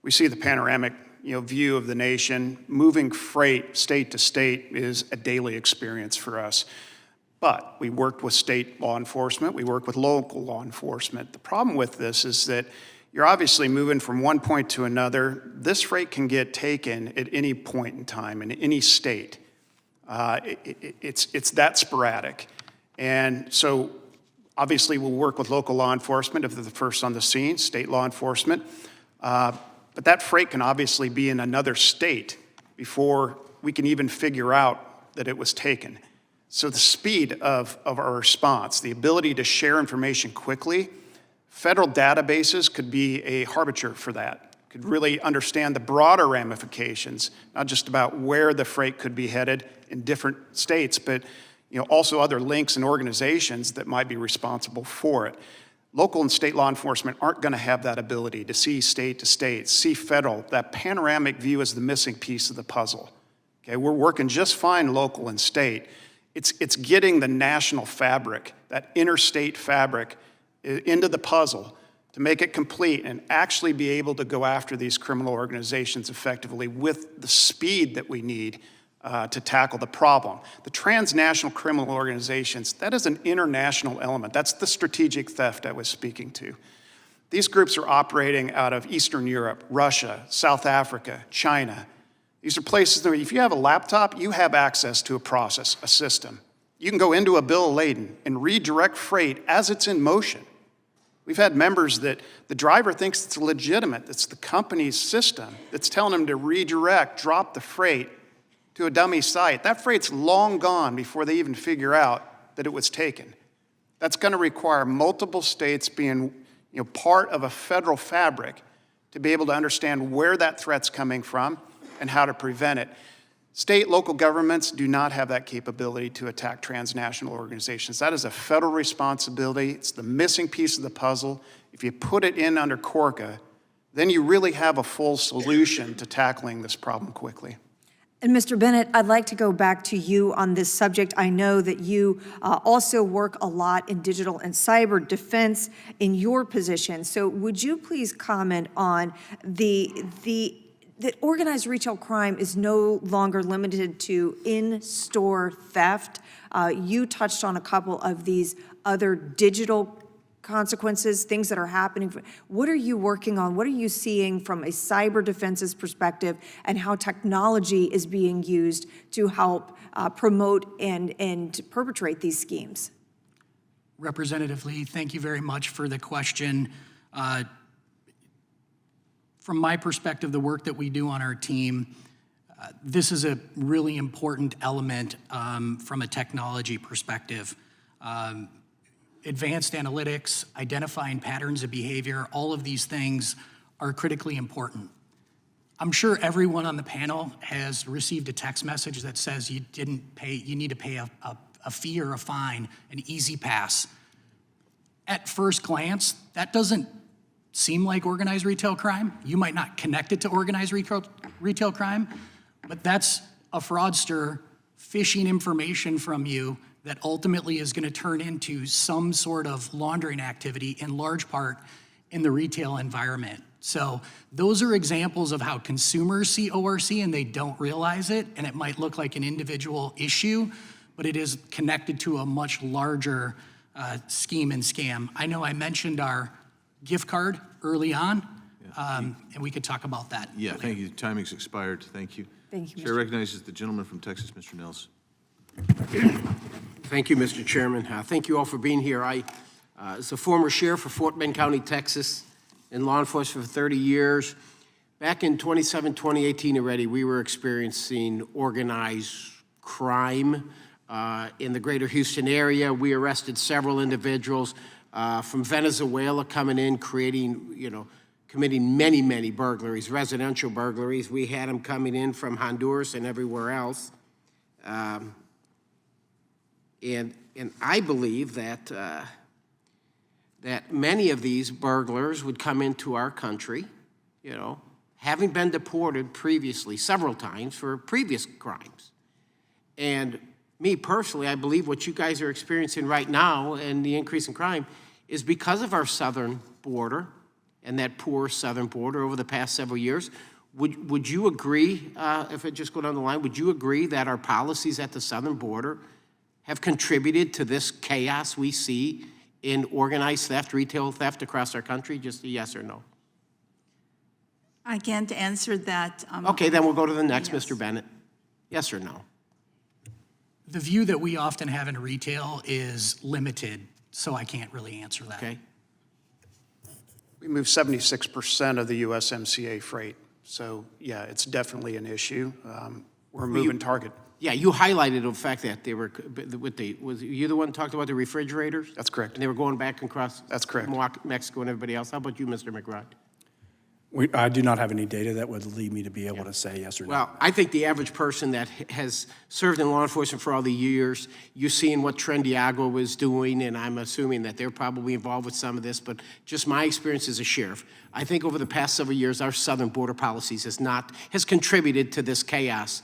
we see the panoramic view of the nation. Moving freight state to state is a daily experience for us. But we worked with state law enforcement, we work with local law enforcement. The problem with this is that you're obviously moving from one point to another. This freight can get taken at any point in time, in any state. It's that sporadic. And so obviously we'll work with local law enforcement if they're the first on the scene, state law enforcement. But that freight can obviously be in another state before we can even figure out that it was taken. So the speed of our response, the ability to share information quickly, federal databases could be a harbinger for that, could really understand the broader ramifications, not just about where the freight could be headed in different states, but also other links and organizations that might be responsible for it. Local and state law enforcement aren't going to have that ability to see state to state, see federal. That panoramic view is the missing piece of the puzzle. Okay, we're working just fine local and state. It's getting the national fabric, that interstate fabric, into the puzzle to make it complete and actually be able to go after these criminal organizations effectively with the speed that we need to tackle the problem. The transnational criminal organizations, that is an international element. That's the strategic theft I was speaking to. These groups are operating out of Eastern Europe, Russia, South Africa, China. These are places where if you have a laptop, you have access to a process, a system. You can go into a bill of lading and redirect freight as it's in motion. We've had members that the driver thinks it's legitimate. It's the company's system that's telling them to redirect, drop the freight to a dummy site. That freight's long gone before they even figure out that it was taken. That's going to require multiple states being part of a federal fabric to be able to understand where that threat's coming from and how to prevent it. State, local governments do not have that capability to attack transnational organizations. That is a federal responsibility. It's the missing piece of the puzzle. If you put it in under CORCA, then you really have a full solution to tackling this problem quickly. And Mr. Bennett, I'd like to go back to you on this subject. I know that you also work a lot in digital and cyber defense in your position. So would you please comment on that organized retail crime is no longer limited to in-store theft? You touched on a couple of these other digital consequences, things that are happening. What are you working on? What are you seeing from a cyber defenses perspective and how technology is being used to help promote and perpetrate these schemes? Representative Lee, thank you very much for the question. From my perspective, the work that we do on our team, this is a really important element from a technology perspective. Advanced analytics, identifying patterns of behavior, all of these things are critically important. I'm sure everyone on the panel has received a text message that says you didn't pay, you need to pay a fee or a fine, an easy pass. At first glance, that doesn't seem like organized retail crime. You might not connect it to organized retail crime, but that's a fraudster phishing information from you that ultimately is going to turn into some sort of laundering activity, in large part in the retail environment. So those are examples of how consumers see ORC and they don't realize it, and it might look like an individual issue, but it is connected to a much larger scheme and scam. I know I mentioned our gift card early on, and we could talk about that. Yeah, thank you. Timing's expired. Thank you. Thank you, Chair recognizes the gentleman from Texas, Mr. Nels. Thank you, Mr. Chairman. Thank you all for being here. I, as a former sheriff for Fort Bend County, Texas, in law enforcement for 30 years, back in 2018 already, we were experiencing organized crime in the greater Houston area. We arrested several individuals from Venezuela coming in, committing many burglaries, residential burglaries. We had them coming in from Honduras and everywhere else. And I believe that that many of these burglars would come into our country, having been deported previously several times for previous crimes. And me personally, I believe what you guys are experiencing right now and the increase in crime is because of our southern border and that poor southern border over the past several years. Would you agree, if I just go down the line, would you agree that our policies at the southern border have contributed to this chaos we see in organized theft, retail theft across our country? Just a yes or no. I can't answer that. Okay, then we'll go to the next, yes. Mr. Bennett. Yes or no? The view that we often have in retail is limited, so I can't really answer that. Okay. We move 76% of the USMCA freight. So, yeah, it's definitely an issue. We're a moving target. Yeah, you highlighted the fact that they were was you the one who talked about the refrigerators? That's correct. And they were going back and across. That's correct. Mexico and everybody else. How about you, Mr. McBride? I do not have any data that would lead me to be able to say yes or no. Well, I think the average person that has served in law enforcement for all the years, you're seeing what Trendiago was doing, and I'm assuming that they're probably involved with some of this, but just my experience as a sheriff, I think over the past several years, our southern border policies has contributed to this chaos,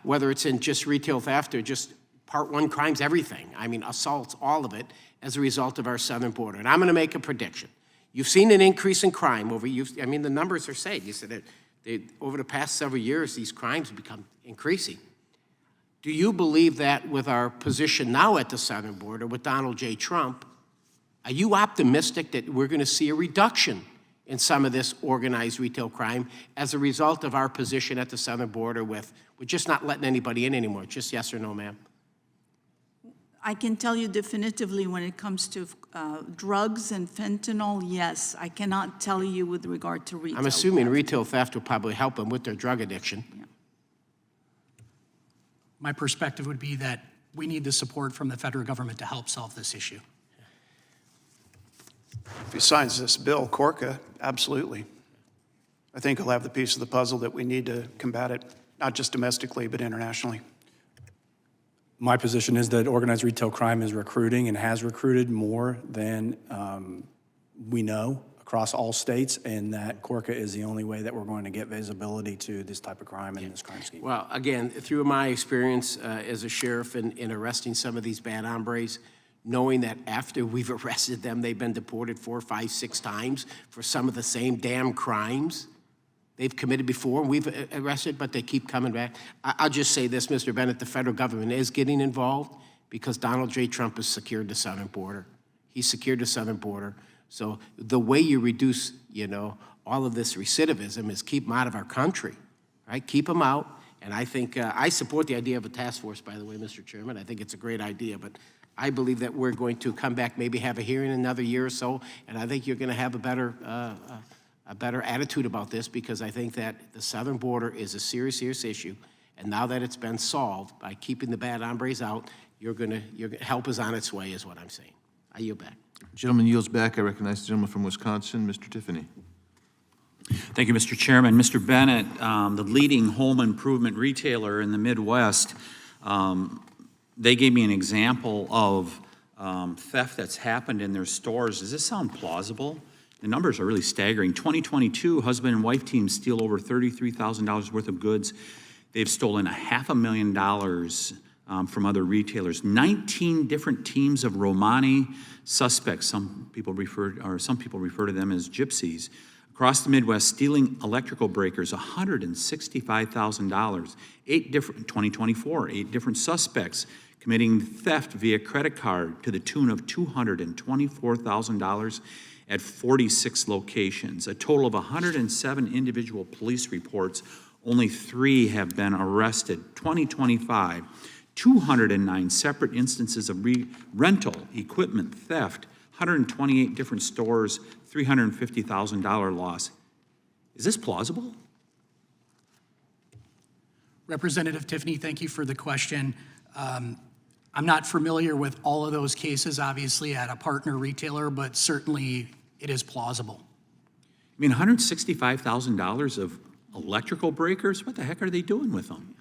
whether it's in just retail theft or just Part 1 crimes, everything. I mean, assaults, all of it, as a result of our southern border. And I'm going to make a prediction. You've seen an increase in crime I mean, the numbers are saying, you said that over the past several years, these crimes have become increasing. Do you believe that with our position now at the southern border with Donald J. Trump, are you optimistic that we're going to see a reduction in some of this organized retail crime as a result of our position at the southern border with just not letting anybody in anymore? Just yes or no, ma'am? I can tell you definitively when it comes to drugs and fentanyl, yes. I cannot tell you with regard to retail. I'm assuming theft. retail theft will probably help them with their drug addiction. My perspective would be that we need the support from the federal government to help solve this issue. If he signs this bill, Corca, absolutely. I think he'll have the piece of the puzzle that we need to combat it, not just domestically, but internationally. My position is that organized retail crime is recruiting and has recruited more than we know across all states, and that Corca is the only way that we're going to get visibility to this type of crime and this crime scheme. Well, again, through my experience as a sheriff in arresting some of these bad hombres, knowing that after we've arrested them, they've been deported 4, 5, 6 times for some of the same damn crimes they've committed before, we've arrested, but they keep coming back. I'll just say this, Mr. Bennett, the federal government is getting involved because Donald J. Trump has secured the southern border. He's secured the southern border. So the way you reduce, all of this recidivism is keep them out of our country, right? Keep them out. And I think, I support the idea of a task force, by the way, Mr. Chairman. I think it's a great idea, but I believe that we're going to come back, maybe have a hearing in another year or so, and I think you're going to have a better attitude about this, because I think that the southern border is a serious, serious issue. And now that it's been solved by keeping the bad hombres out, help is on its way, is what I'm saying. I yield back. Gentleman yields back. I recognize the gentleman from Wisconsin, Mr. Tiffany. Thank you, Mr. Chairman. Mr. Bennett, the leading home improvement retailer in the Midwest, they gave me an example of theft that's happened in their stores. Does this sound plausible? The numbers are really staggering. 2022, husband and wife teams steal over $33,000 worth of goods. They've stolen $500,000 from other retailers. 19 different teams of Romani suspects. Some people refer to them as gypsies. Across the Midwest, stealing electrical breakers, $165,000. 2024, 8 different suspects committing theft via credit card to the tune of $224,000 at 46 locations. A total of 107 individual police reports. Only 3 have been arrested. 2025, 209 separate instances of rental equipment theft, 128 different stores, $350,000 loss. Is this plausible? Representative Tiffany, thank you for the question. I'm not familiar with all of those cases, obviously, at a partner retailer, but certainly it is plausible. I mean, $165,000 of electrical breakers? What the heck are they doing with them?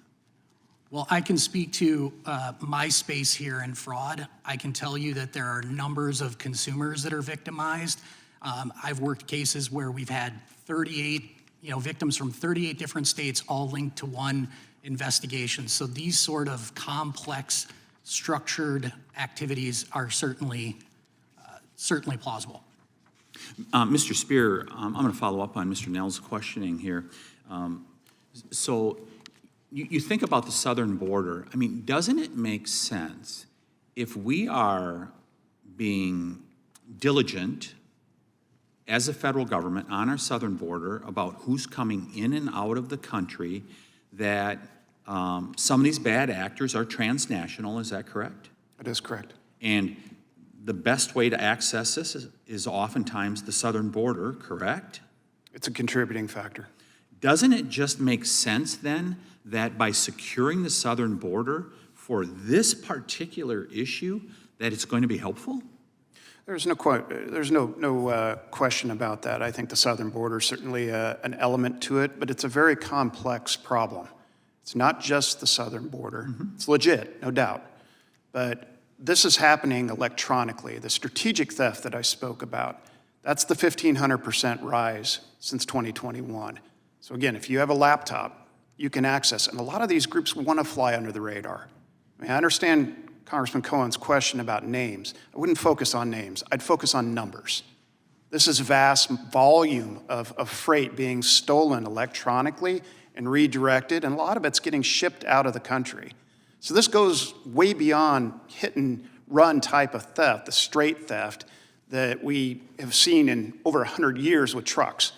Well, I can speak to my space here in fraud. I can tell you that there are numbers of consumers that are victimized. I've worked cases where we've had 38, victims from 38 different states all linked to one investigation. So these sort of complex, structured activities are certainly plausible. Mr. Spear, I'm going to follow up on Mr. Nell's questioning here. So you think about the southern border. I mean, doesn't it make sense if we are being diligent as a federal government on our southern border about who's coming in and out of the country, that some of these bad actors are transnational? Is that correct? That is correct. And the best way to access this is oftentimes the southern border, correct? It's a contributing factor. Doesn't it just make sense then that by securing the southern border for this particular issue, that it's going to be helpful? There's no question about that. I think the southern border is certainly an element to it, but it's a very complex problem. It's not just the southern border. It's legit, no doubt. But this is happening electronically. The strategic theft that I spoke about, that's the 1,500% rise since 2021. So again, if you have a laptop, you can access it. And a lot of these groups want to fly under the radar. I mean, I understand Congressman Cohen's question about names. I wouldn't focus on names. I'd focus on numbers. This is vast volume of freight being stolen electronically and redirected, and a lot of it's getting shipped out of the country. So this goes way beyond hit and run type of theft, the straight theft that we have seen in over 100 years with trucks.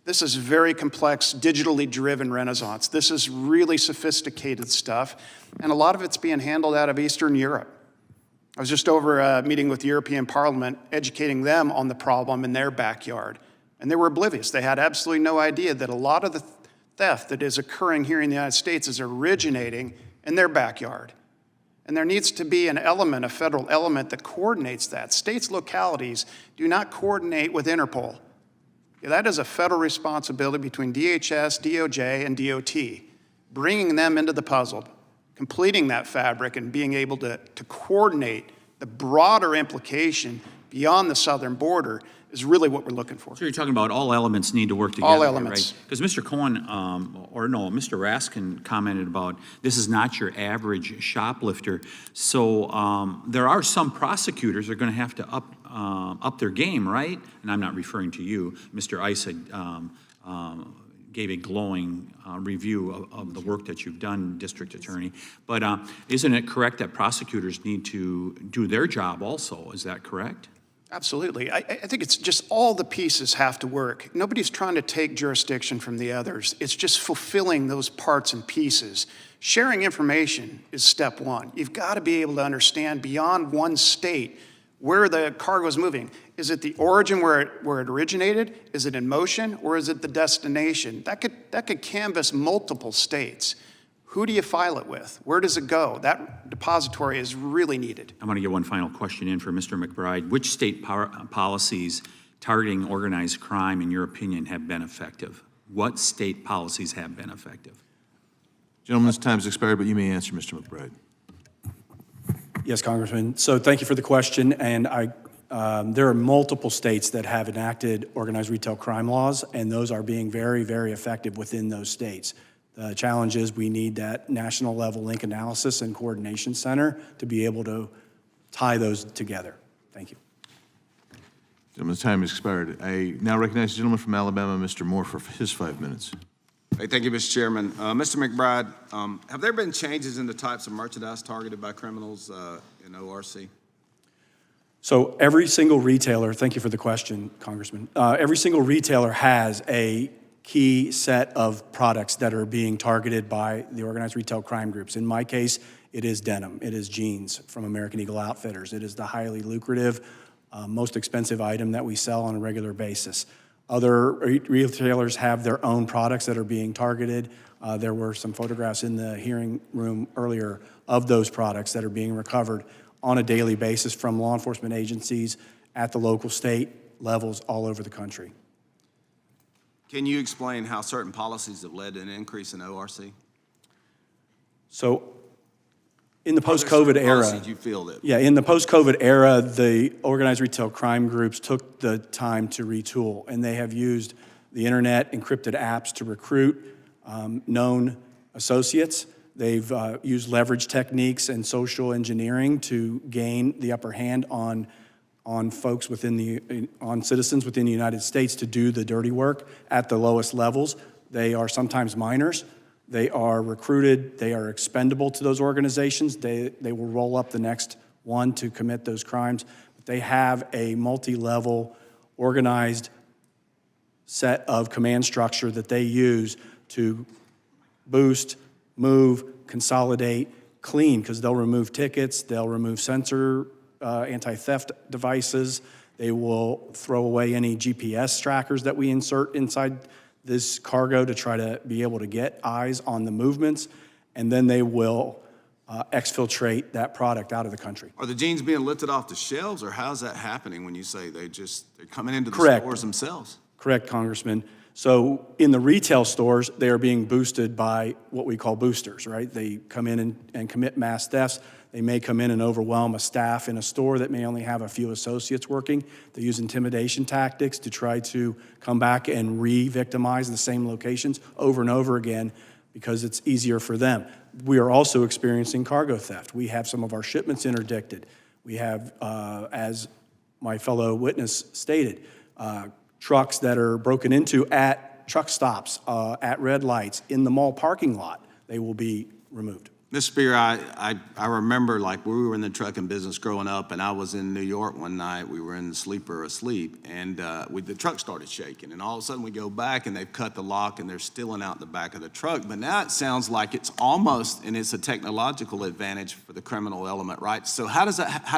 This is very complex, digitally driven renaissance. This is really sophisticated stuff, and a lot of it's being handled out of Eastern Europe. I was just over a meeting with the European Parliament, educating them on the problem in their backyard, and they were oblivious. They had absolutely no idea that a lot of the theft that is occurring here in the United States is originating in their backyard. And there needs to be an element, a federal element that coordinates that. States, localities do not coordinate with Interpol. That is a federal responsibility between DHS, DOJ, and DOT. Bringing them into the puzzle, completing that fabric, and being able to coordinate the broader implication beyond the southern border is really what we're looking for. So you're talking about all elements need to work together, All elements. right? Because Mr. Cohen, Mr. Raskin commented about this is not your average shoplifter. So there are some prosecutors that are going to have to up their game, right? And I'm not referring to you. Mr. Issa gave a glowing review of the work that you've done, District Attorney. But isn't it correct that prosecutors need to do their job also? Is that correct? Absolutely. I think it's just all the pieces have to work. Nobody's trying to take jurisdiction from the others. It's just fulfilling those parts and pieces. Sharing information is step one. You've got to be able to understand beyond one state where the cargo is moving. Is it the origin where it originated? Is it in motion? Or is it the destination? That could canvass multiple states. Who do you file it with? Where does it go? That depository is really needed. I want to get one final question in for Mr. McBride. Which state policies targeting organized crime, in your opinion, have been effective? What state policies have been effective? Gentleman's time has expired, but you may answer, Mr. McBride. Yes, Congressman. So thank you for the question. And there are multiple states that have enacted organized retail crime laws, and those are being very, very effective within those states. The challenge is we need that national level link analysis and coordination center to be able to tie those together. Thank you. Gentleman's time has expired. I now recognize the gentleman from Alabama, Mr. Moore, for his 5 minutes. Hey, thank you, Mr. Chairman. Mr. McBride, have there been changes in the types of merchandise targeted by criminals in ORC? So every single retailer, thank you for the question, Congressman. Every single retailer has a key set of products that are being targeted by the organized retail crime groups. In my case, it is denim, it is jeans from American Eagle Outfitters. It is the highly lucrative, most expensive item that we sell on a regular basis. Other retailers have their own products that are being targeted. There were some photographs in the hearing room earlier of those products that are being recovered on a daily basis from law enforcement agencies at the local, state levels all over the country. Can you explain how certain policies have led to an increase in ORC? So in the post-COVID era, policies you feel that? Yeah, in the post-COVID era, the organized retail crime groups took the time to retool, and they have used the internet, encrypted apps to recruit known associates. They've used leverage techniques and social engineering to gain the upper hand on folks on citizens within the United States to do the dirty work at the lowest levels. They are sometimes minors. They are recruited. They are expendable to those organizations. They will roll up the next one to commit those crimes. But they have a multi-level organized set of command structure that they use to boost, move, consolidate, clean, because they'll remove tickets, they'll remove sensor anti-theft devices. They will throw away any GPS trackers that we insert inside this cargo to try to be able to get eyes on the movements. And then they will exfiltrate that product out of the country. Are the jeans being lifted off the shelves, or how's that happening when you say they're coming into the Correct. stores themselves? Correct, Congressman. So in the retail stores, they are being boosted by what we call boosters, right? They come in and commit mass thefts. They may come in and overwhelm a staff in a store that may only have a few associates working. They use intimidation tactics to try to come back and re-victimize the same locations over and over again because it's easier for them. We are also experiencing cargo theft. We have some of our shipments interdicted. We have, as my fellow witness stated, trucks that are broken into at truck stops, at red lights, in the mall parking lot. They will be removed. Ms. Spear, I remember like we were in the trucking business growing up, and I was in New York one night. We were in the sleeper asleep, and the truck started shaking. And all of a sudden we go back, and they've cut the lock, and they're stealing out the back of the truck. But now it sounds like it's almost, and it's a technological advantage for the criminal element, right? So how do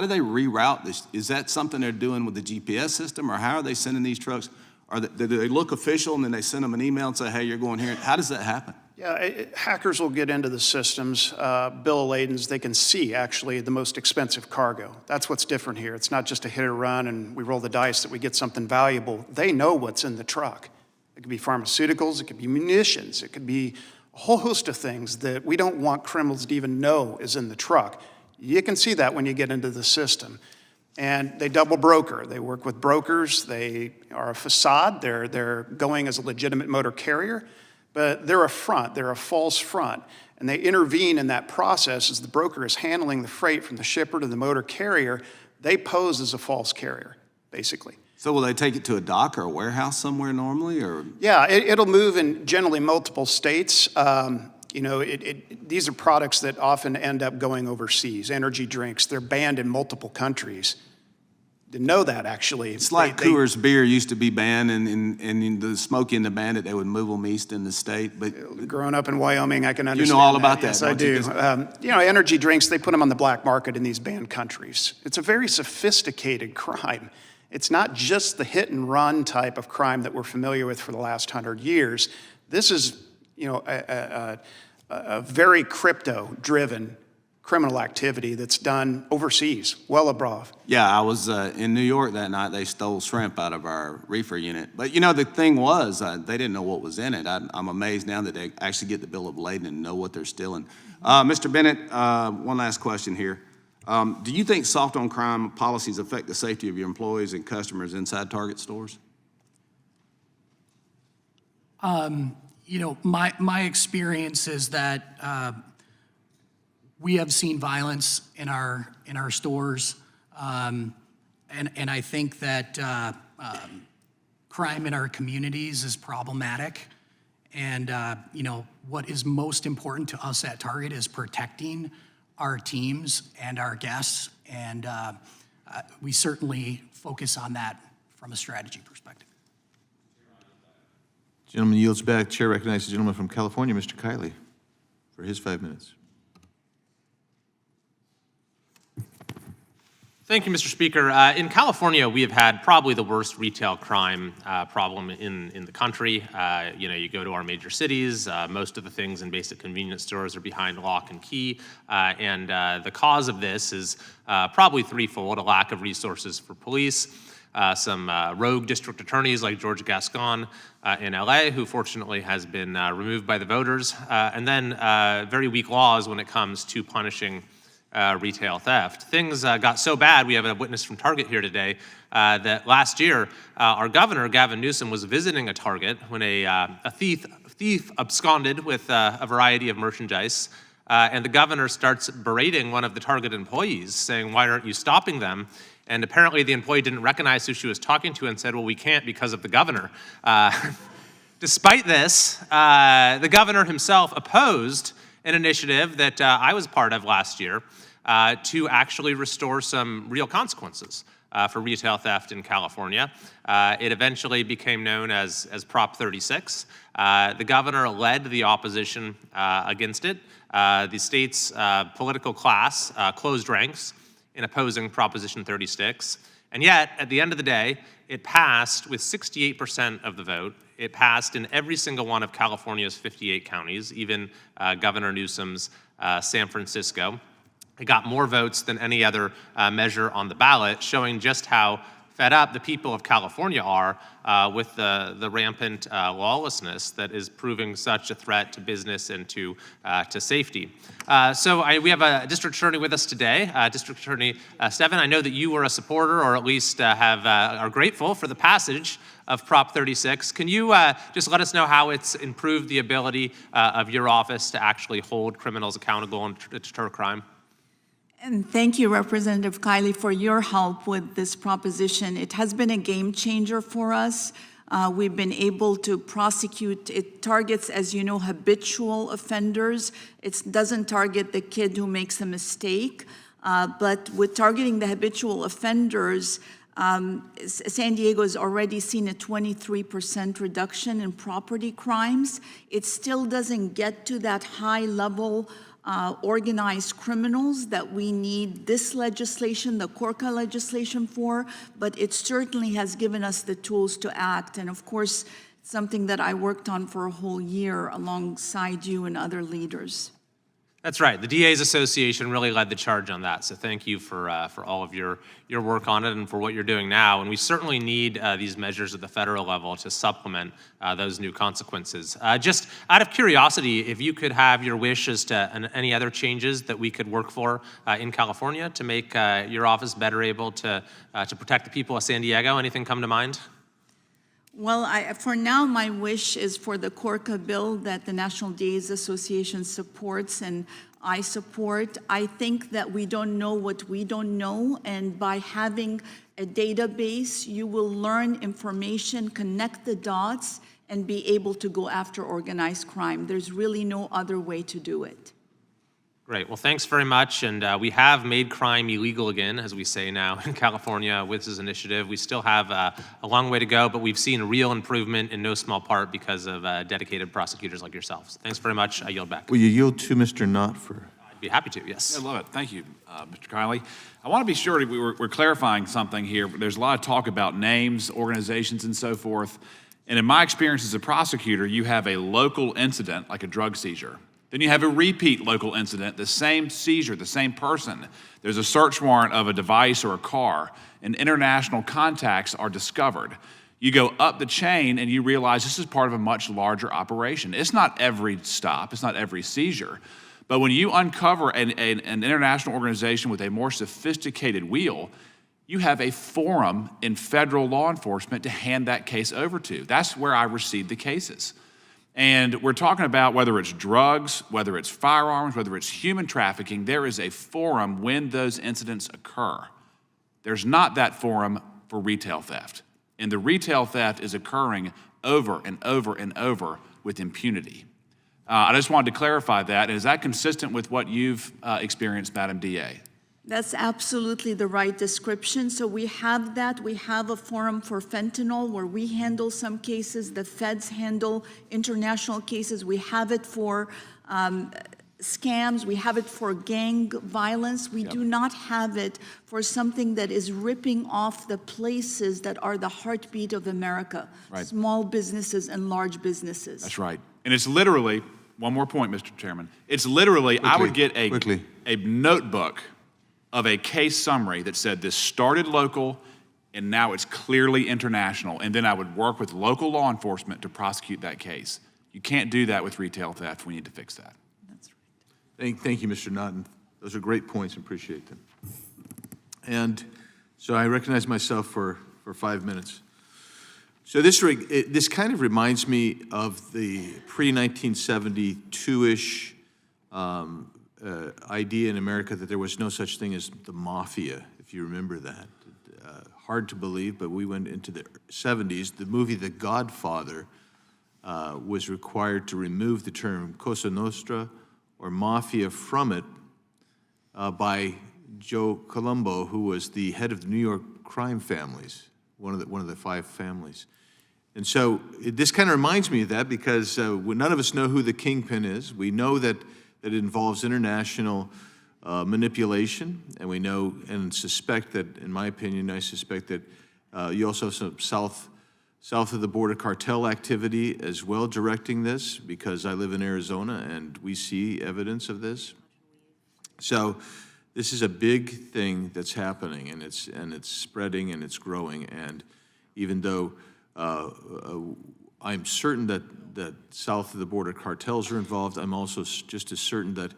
they reroute this? Is that something they're doing with the GPS system, or how are they sending these trucks? Do they look official, and then they send them an email and say, hey, you're going here? How does that happen? Yeah, hackers will get into the systems, bill of ladings. They can see, actually, the most expensive cargo. That's what's different here. It's not just a hit or run and we roll the dice that we get something valuable. They know what's in the truck. It could be pharmaceuticals, it could be munitions, it could be a whole host of things that we don't want criminals to even know is in the truck. You can see that when you get into the system. And they double broker. They work with brokers. They are a facade. They're going as a legitimate motor carrier. But they're a front, they're a false front, and they intervene in that process as the broker is handling the freight from the shipper to the motor carrier. They pose as a false carrier, basically. So will they take it to a dock or a warehouse somewhere normally, or? Yeah, it'll move in generally multiple states. These are products that often end up going overseas. Energy drinks, they're banned in multiple countries. Didn't know that, actually. It's like Coors beer used to be banned, and the Smokey and the Bandit, they would move them east in the state. But growing up in Wyoming, I can understand. You know all about that, Yes, I do. Energy drinks, they put them on the black market in these banned countries. It's a very sophisticated crime. It's not just the hit and run type of crime that we're familiar with for the last 100 years. This is, a very crypto-driven criminal activity that's done overseas, well above. Yeah, I was in New York that night. They stole shrimp out of our reefer unit. But, the thing was, they didn't know what was in it. I'm amazed now that they actually get the bill of lading and know what they're stealing. Mr. Bennett, one last question here. Do you think soft on crime policies affect the safety of your employees and customers inside Target stores? My experience is that we have seen violence in our stores, and I think that crime in our communities is problematic. And what is most important to us at Target is protecting our teams and our guests, and we certainly focus on that from a strategy perspective. Gentleman yields back. Chair recognizes the gentleman from California, Mr. Kiley, for his 5 minutes. Thank you, Mr. Speaker. In California, we have had probably the worst retail crime problem in the country. You go to our major cities, most of the things in basic convenience stores are behind lock and key, and the cause of this is probably threefold: a lack of resources for police, some rogue district attorneys like George Gascon in LA, who fortunately has been removed by the voters, and then very weak laws when it comes to punishing retail theft. Things got so bad, we have a witness from Target here today, that last year our governor, Gavin Newsom, was visiting a Target when a thief absconded with a variety of merchandise, and the governor starts berating one of the Target employees, saying, "Why aren't you stopping them?" And apparently the employee didn't recognize who she was talking to and said, "Well, we can't because of the governor." Despite this, the governor himself opposed an initiative that I was part of last year to actually restore some real consequences for retail theft in California. It eventually became known as Prop 36. The governor led the opposition against it. The state's political class closed ranks in opposing Proposition 36. And yet, at the end of the day, it passed with 68% of the vote. It passed in every single one of California's 58 counties, even Governor Newsom's San Francisco. It got more votes than any other measure on the ballot, showing just how fed up the people of California are with the rampant lawlessness that is proving such a threat to business and to safety. We have a district attorney with us today, District Attorney Steven. I know that you were a supporter, or at least are grateful for the passage of Prop 36. Can you just let us know how it's improved the ability of your office to actually hold criminals accountable and deter crime? And thank you, Representative Kiley, for your help with this proposition. It has been a game changer for us. We've been able to prosecute. It targets, as you know, habitual offenders. It doesn't target the kid who makes a mistake. But with targeting the habitual offenders, San Diego has already seen a 23% reduction in property crimes. It still doesn't get to that high level organized criminals that we need this legislation, the Corca legislation for, but it certainly has given us the tools to act. And of course, something that I worked on for a whole year alongside you and other leaders. That's right. The DA's Association really led the charge on that. So thank you for all of your work on it and for what you're doing now. And we certainly need these measures at the federal level to supplement those new consequences. Just out of curiosity, if you could have your wish as to any other changes that we could work for in California to make your office better able to protect the people of San Diego, anything come to mind? Well, for now, my wish is for the Corca bill that the National DA's Association supports and I support. I think that we don't know what we don't know, and by having a database, you will learn information, connect the dots, and be able to go after organized crime. There's really no other way to do it. Great. Well, thanks very much. And we have made crime illegal again, as we say now in California with this initiative. We still have a long way to go, but we've seen real improvement in no small part because of dedicated prosecutors like yourselves. Thanks very much. I yield back. Will you yield to Mr. Knott for? I'd be happy to, yes. I love it. Thank you, Mr. Kiley. I want to be sure we're clarifying something here. There's a lot of talk about names, organizations, and so forth. And in my experience as a prosecutor, you have a local incident, like a drug seizure. Then you have a repeat local incident, the same seizure, the same person. There's a search warrant of a device or a car, and international contacts are discovered. You go up the chain and you realize this is part of a much larger operation. It's not every stop, it's not every seizure. But when you uncover an international organization with a more sophisticated wheel, you have a forum in federal law enforcement to hand that case over to. That's where I receive the cases. And we're talking about whether it's drugs, whether it's firearms, whether it's human trafficking, there is a forum when those incidents occur. There's not that forum for retail theft. And the retail theft is occurring over and over and over with impunity. I just wanted to clarify that. Is that consistent with what you've experienced, Madam DA? That's absolutely the right description. So we have that. We have a forum for fentanyl where we handle some cases. The feds handle international cases. We have it for scams. We have it for gang violence. We do not have it for something that is ripping off the places that are the heartbeat of America, small businesses and large businesses. That's right. And it's literally, one more point, Mr. Chairman, it's literally, I would get a notebook of a case summary that said this started local and now it's clearly international, and then I would work with local law enforcement to prosecute that case. You can't do that with retail theft. We need to fix that. That's right. Thank you, Mr. Naughton. Those are great points, appreciate them. And so I recognize myself for 5 minutes. So this kind of reminds me of the pre-1972-ish idea in America that there was no such thing as the mafia, if you remember that. Hard to believe, but we went into the 70s. The movie The Godfather was required to remove the term Cosa Nostra or mafia from it by Joe Colombo, who was the head of the New York crime families, one of the 5 families. And so this kind of reminds me of that because none of us know who the kingpin is. We know that it involves international manipulation, and we know and suspect that, in my opinion, I suspect that you also have some south of the border cartel activity as well directing this, because I live in Arizona and we see evidence of this. So this is a big thing that's happening, and it's spreading and it's growing. And even though I'm certain that south of the border cartels are involved, I'm also just as certain that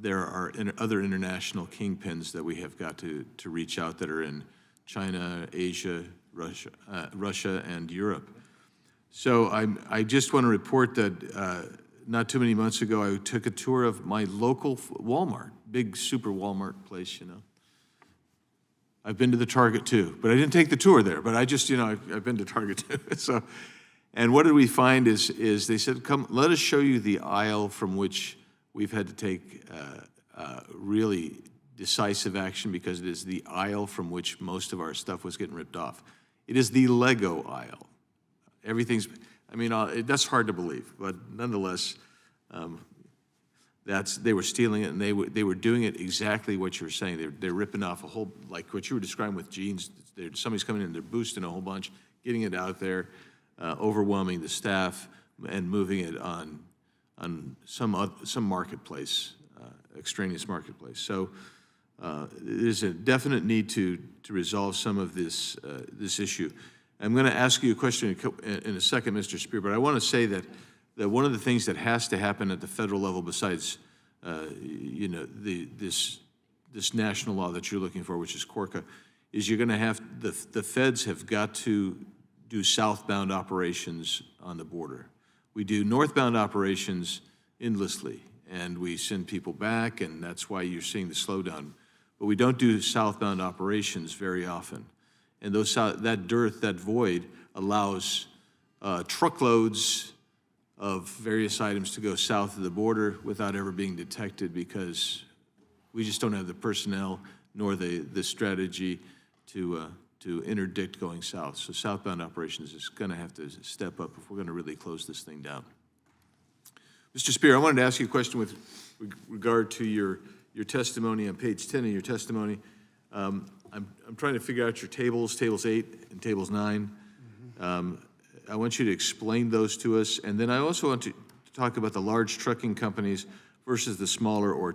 there are other international kingpins that we have got to reach out that are in China, Asia, Russia, and Europe. So I just want to report that not too many months ago, I took a tour of my local Walmart, big super Walmart place, you know. I've been to the Target too, but I didn't take the tour there, but I just, you know, I've been to Target too. So, and what did we find is they said, come, let us show you the aisle from which we've had to take really decisive action, because it is the aisle from which most of our stuff was getting ripped off. It is the Lego aisle. Everything's, I mean, that's hard to believe, but nonetheless, they were stealing it, and they were doing it exactly what you were saying. They're ripping off a whole, like what you were describing with jeans. Somebody's coming in, they're boosting a whole bunch, getting it out there, overwhelming the staff, and moving it on some marketplace, extraneous marketplace. So there's a definite need to resolve some of this issue. I'm going to ask you a question in a second, Mr. Spear, but I want to say that one of the things that has to happen at the federal level, besides you know, this national law that you're looking for, which is CORCA, is you're going to have the feds have got to do southbound operations on the border. We do northbound operations endlessly, and we send people back, and that's why you're seeing the slowdown. But we don't do southbound operations very often. And that dearth, that void, allows truckloads of various items to go south of the border without ever being detected, because we just don't have the personnel nor the strategy to interdict going south. So southbound operations is going to have to step up if we're going to really close this thing down. Mr. Spear, I wanted to ask you a question with regard to your testimony on page 10 of your testimony. I'm trying to figure out your tables 8 and tables 9. I want you to explain those to us, and then I also want to talk about the large trucking companies versus the smaller or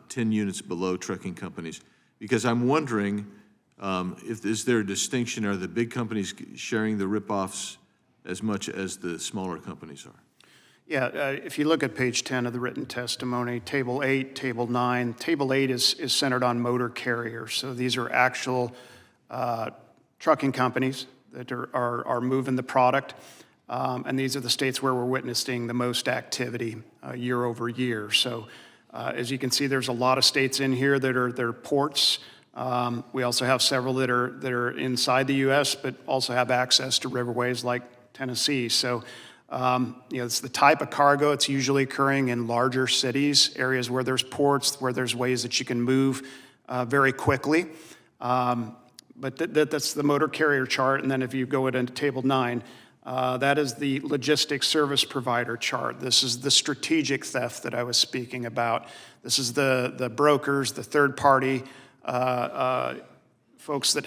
10 units below trucking companies, because I'm wondering is there a distinction? Are the big companies sharing the rip-offs as much as the smaller companies are? Yeah, if you look at page 10 of the written testimony, table 8, table 9, table 8 is centered on motor carriers. So these are actual trucking companies that are moving the product. And these are the states where we're witnessing the most activity year over year. So as you can see, there's a lot of states in here that are ports. We also have several that are inside the U.S., but also have access to riverways like Tennessee. So you know, it's the type of cargo. It's usually occurring in larger cities, areas where there's ports, where there's ways that you can move very quickly. But that's the motor carrier chart. And then if you go into table 9, that is the logistics service provider chart. This is the strategic theft that I was speaking about. This is the brokers, the third party folks that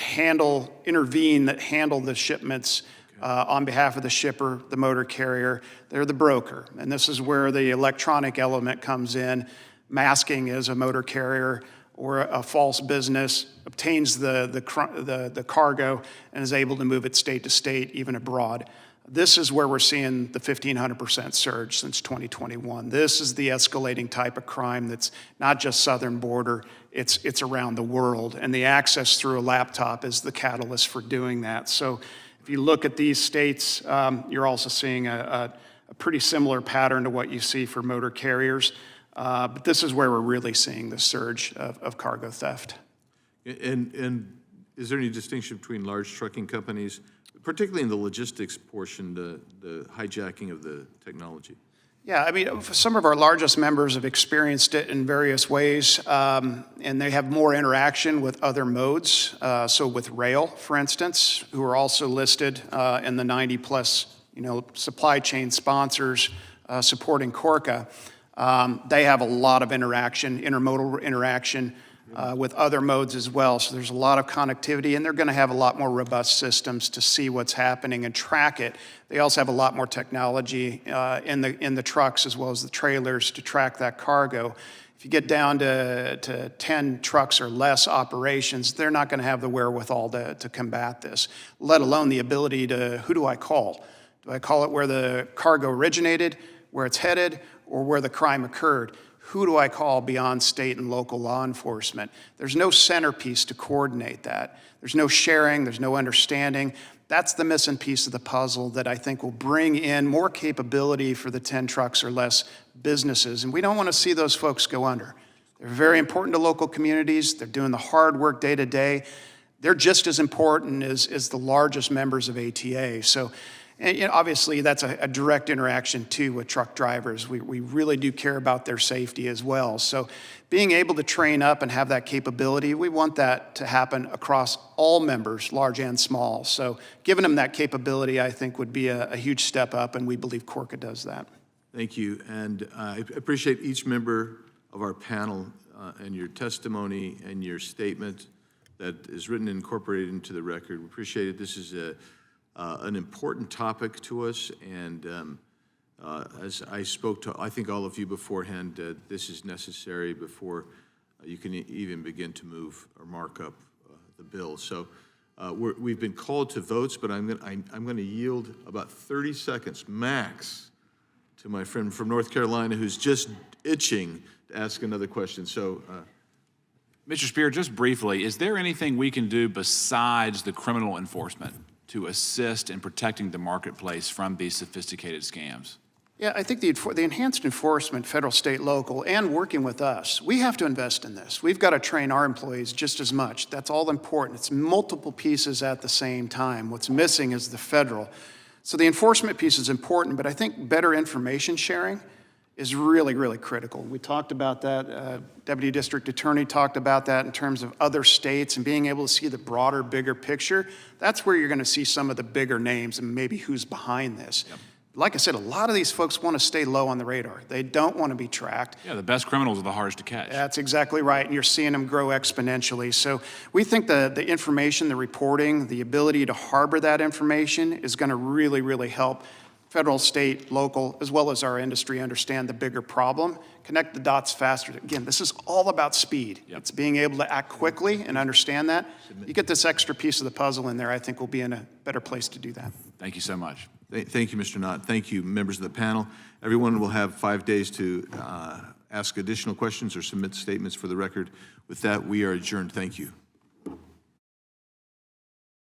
intervene, that handle the shipments on behalf of the shipper, the motor carrier. They're the broker. And this is where the electronic element comes in, masking as a motor carrier or a false business, obtains the cargo and is able to move it state to state, even abroad. This is where we're seeing the 1,500% surge since 2021. This is the escalating type of crime that's not just southern border, it's around the world. And the access through a laptop is the catalyst for doing that. So if you look at these states, you're also seeing a pretty similar pattern to what you see for motor carriers. But this is where we're really seeing the surge of cargo theft. And is there any distinction between large trucking companies, particularly in the logistics portion, the hijacking of the technology? Yeah, I mean, some of our largest members have experienced it in various ways, and they have more interaction with other modes. So with rail, for instance, who are also listed in the 90-plus, supply chain sponsors supporting CORCA. They have a lot of interaction, intermodal interaction with other modes as well. So there's a lot of connectivity, and they're going to have a lot more robust systems to see what's happening and track it. They also have a lot more technology in the trucks as well as the trailers to track that cargo. If you get down to 10 trucks or less operations, they're not going to have the wherewithal to combat this, let alone the ability to, who do I call? Do I call it where the cargo originated, where it's headed, or where the crime occurred? Who do I call beyond state and local law enforcement? There's no centerpiece to coordinate that. There's no sharing, there's no understanding. That's the missing piece of the puzzle that I think will bring in more capability for the 10 trucks or less businesses. And we don't want to see those folks go under. They're very important to local communities. They're doing the hard work day to day. They're just as important as the largest members of ATA. So, and, you know, obviously, that's a direct interaction, too, with truck drivers. We really do care about their safety as well. So being able to train up and have that capability, we want that to happen across all members, large and small. So giving them that capability, I think, would be a huge step up, and we believe Corca does that. Thank you. And I appreciate each member of our panel and your testimony and your statement that is written and incorporated into the record. We appreciate it. This is an important topic to us, and as I spoke to, I think, all of you beforehand, this is necessary before you can even begin to move or mark up the bill. So we've been called to votes, but I'm going to yield about 30 seconds max to my friend from North Carolina who's just itching to ask another question. So, Mr. Spear, just briefly, is there anything we can do besides the criminal enforcement to assist in protecting the marketplace from these sophisticated scams? Yeah, I think the enhanced enforcement, federal, state, local, and working with us, we have to invest in this. We've got to train our employees just as much. That's all important. It's multiple pieces at the same time. What's missing is the federal. So the enforcement piece is important, but I think better information sharing is really, really critical. We talked about that. Deputy District Attorney talked about that in terms of other states and being able to see the broader, bigger picture. That's where you're going to see some of the bigger names and maybe who's behind this. Yep. Like I said, a lot of these folks want to stay low on the radar. They don't want to be tracked. Yeah, the best criminals are the hardest to catch. That's exactly right, and you're seeing them grow exponentially. So we think the information, the reporting, the ability to harbor that information is going to really, really help federal, state, local, as well as our industry understand the bigger problem, connect the dots faster. Again, this is all about speed. Yep. It's being able to act quickly and understand that. You get this extra piece of the puzzle in there, I think we'll be in a better place to do that. Thank you so much. Thank you, Mr. Knott. Thank you, members of the panel. Everyone will have 5 days to ask additional questions or submit statements for the record. With that, we are adjourned. Thank you.